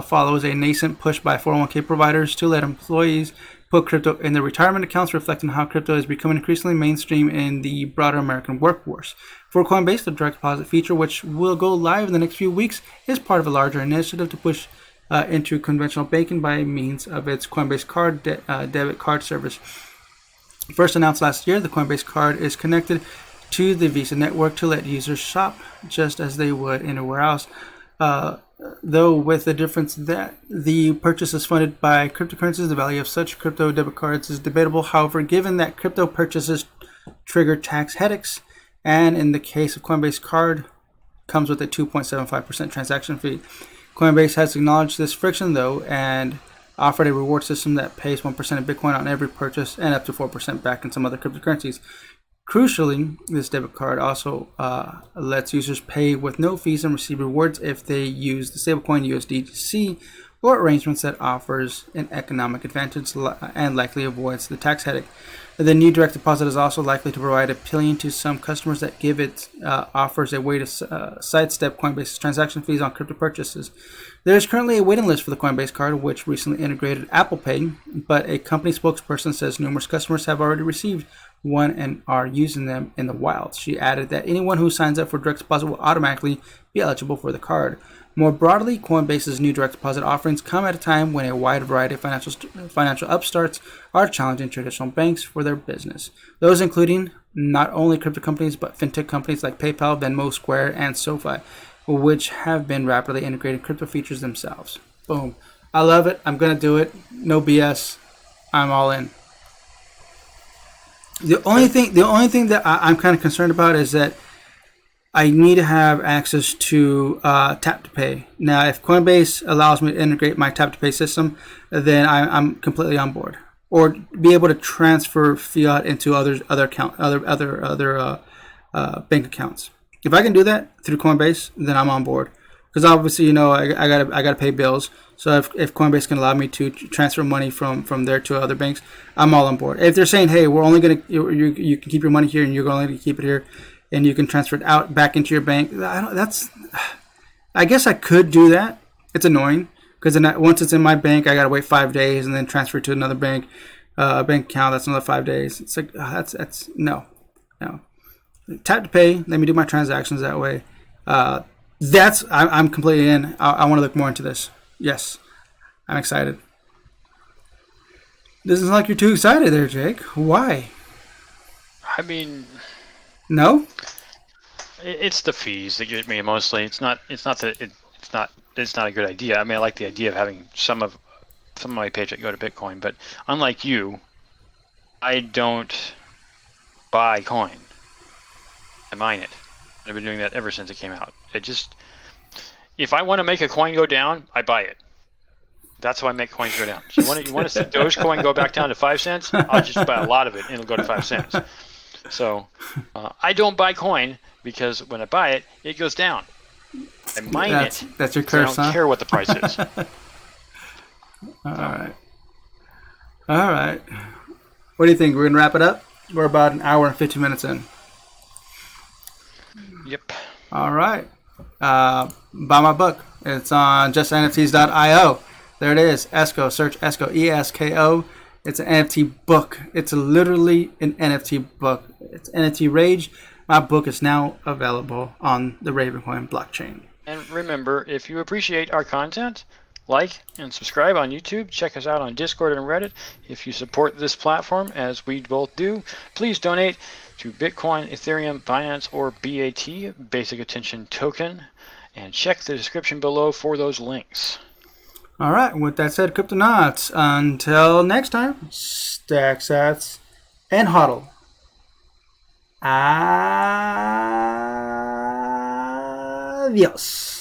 follows a nascent push by 401k providers to let employees put crypto in their retirement accounts, reflecting how crypto is becoming increasingly mainstream in the broader American workforce. For Coinbase, the direct deposit feature, which will go live in the next few weeks, is part of a larger initiative to push into conventional banking by means of its Coinbase card debit card service. First announced last year, the Coinbase card is connected to the Visa network to let users shop just as they would anywhere else. Though with the difference that the purchase is funded by cryptocurrencies, the value of such crypto debit cards is debatable. However, given that crypto purchases trigger tax headaches, and in the case of Coinbase card, comes with a 2.75% transaction fee. Coinbase has acknowledged this friction, though, and offered a reward system that pays 1% of Bitcoin on every purchase and up to 4% back in some other cryptocurrencies. Crucially, this debit card also lets users pay with no fees and receive rewards if they use the stablecoin USDC or arrangements that offers an economic advantage and likely avoids the tax headache. The new direct deposit is also likely to provide appealing to some customers that give it offers a way to sidestep Coinbase's transaction fees on crypto purchases. There is currently a waiting list for the Coinbase card, which recently integrated Apple Pay, but a company spokesperson says numerous customers have already received one and are using them in the wild. She added that anyone who signs up for direct deposit will automatically be eligible for the card. More broadly, Coinbase's new direct deposit offerings come at a time when a wide variety of financial upstarts are challenging traditional banks for their business. Those including not only crypto companies, but fintech companies like PayPal, Venmo, Square, and SoFi, which have been rapidly integrating crypto features themselves. Boom. I love it. I'm going to do it. No BS. I'm all in. The only thing that I'm kind of concerned about is that I need to have access to tap to pay. Now, if Coinbase allows me to integrate my tap to pay system, then I'm completely on board. Or be able to transfer fiat into other bank accounts. If I can do that through Coinbase, then I'm on board. Because obviously, you know, I gotta pay bills. So if Coinbase can allow me to transfer money from there to other banks, I'm all on board. If they're saying, hey, we're only gonna you can keep your money here and you're only gonna keep it here, and you can transfer it out back into your bank, I guess I could do that. It's annoying because once it's in my bank, I gotta wait 5 days and then transfer it to another bank account. That's another 5 days. It's like that's no. Tap to pay. Let me do my transactions that way. I'm completely in. I want to look more into this. Yes, I'm excited. Doesn't sound like you're too excited there, Jake. Why? I mean, no. It's the fees that get me mostly. It's not a good idea. I mean, I like the idea of having some of my paycheck go to Bitcoin, but unlike you, I don't buy coin. I mine it. I've been doing that ever since it came out. if I want to make a coin go down, I buy it. That's how I make coins go down. So you want to see Dogecoin go back down to 5 cents? I'll just buy a lot of it and it'll go to 5 cents. So I don't buy coin because when I buy it, it goes down. I mine it. That's your curse, I don't care what the price is. All right. What do you think? We're going to wrap it up? We're about an hour and 15 minutes in. Yep. All right. Buy my book. It's on justnfts.io. There it is. ESCO. Search ESCO. ESKO. It's an NFT book. It's literally an NFT book. It's NFT Rage. My book is now available on the Ravencoin blockchain. And remember, if you appreciate our content, like and subscribe on YouTube. Check us out on Discord and Reddit. If you support this platform, as we both do, please donate to Bitcoin, Ethereum, Binance, or BAT, Basic Attention Token. And check the description below for those links. All right. With that said, Cryptonauts, until next time, stack sats and hodl. Adios.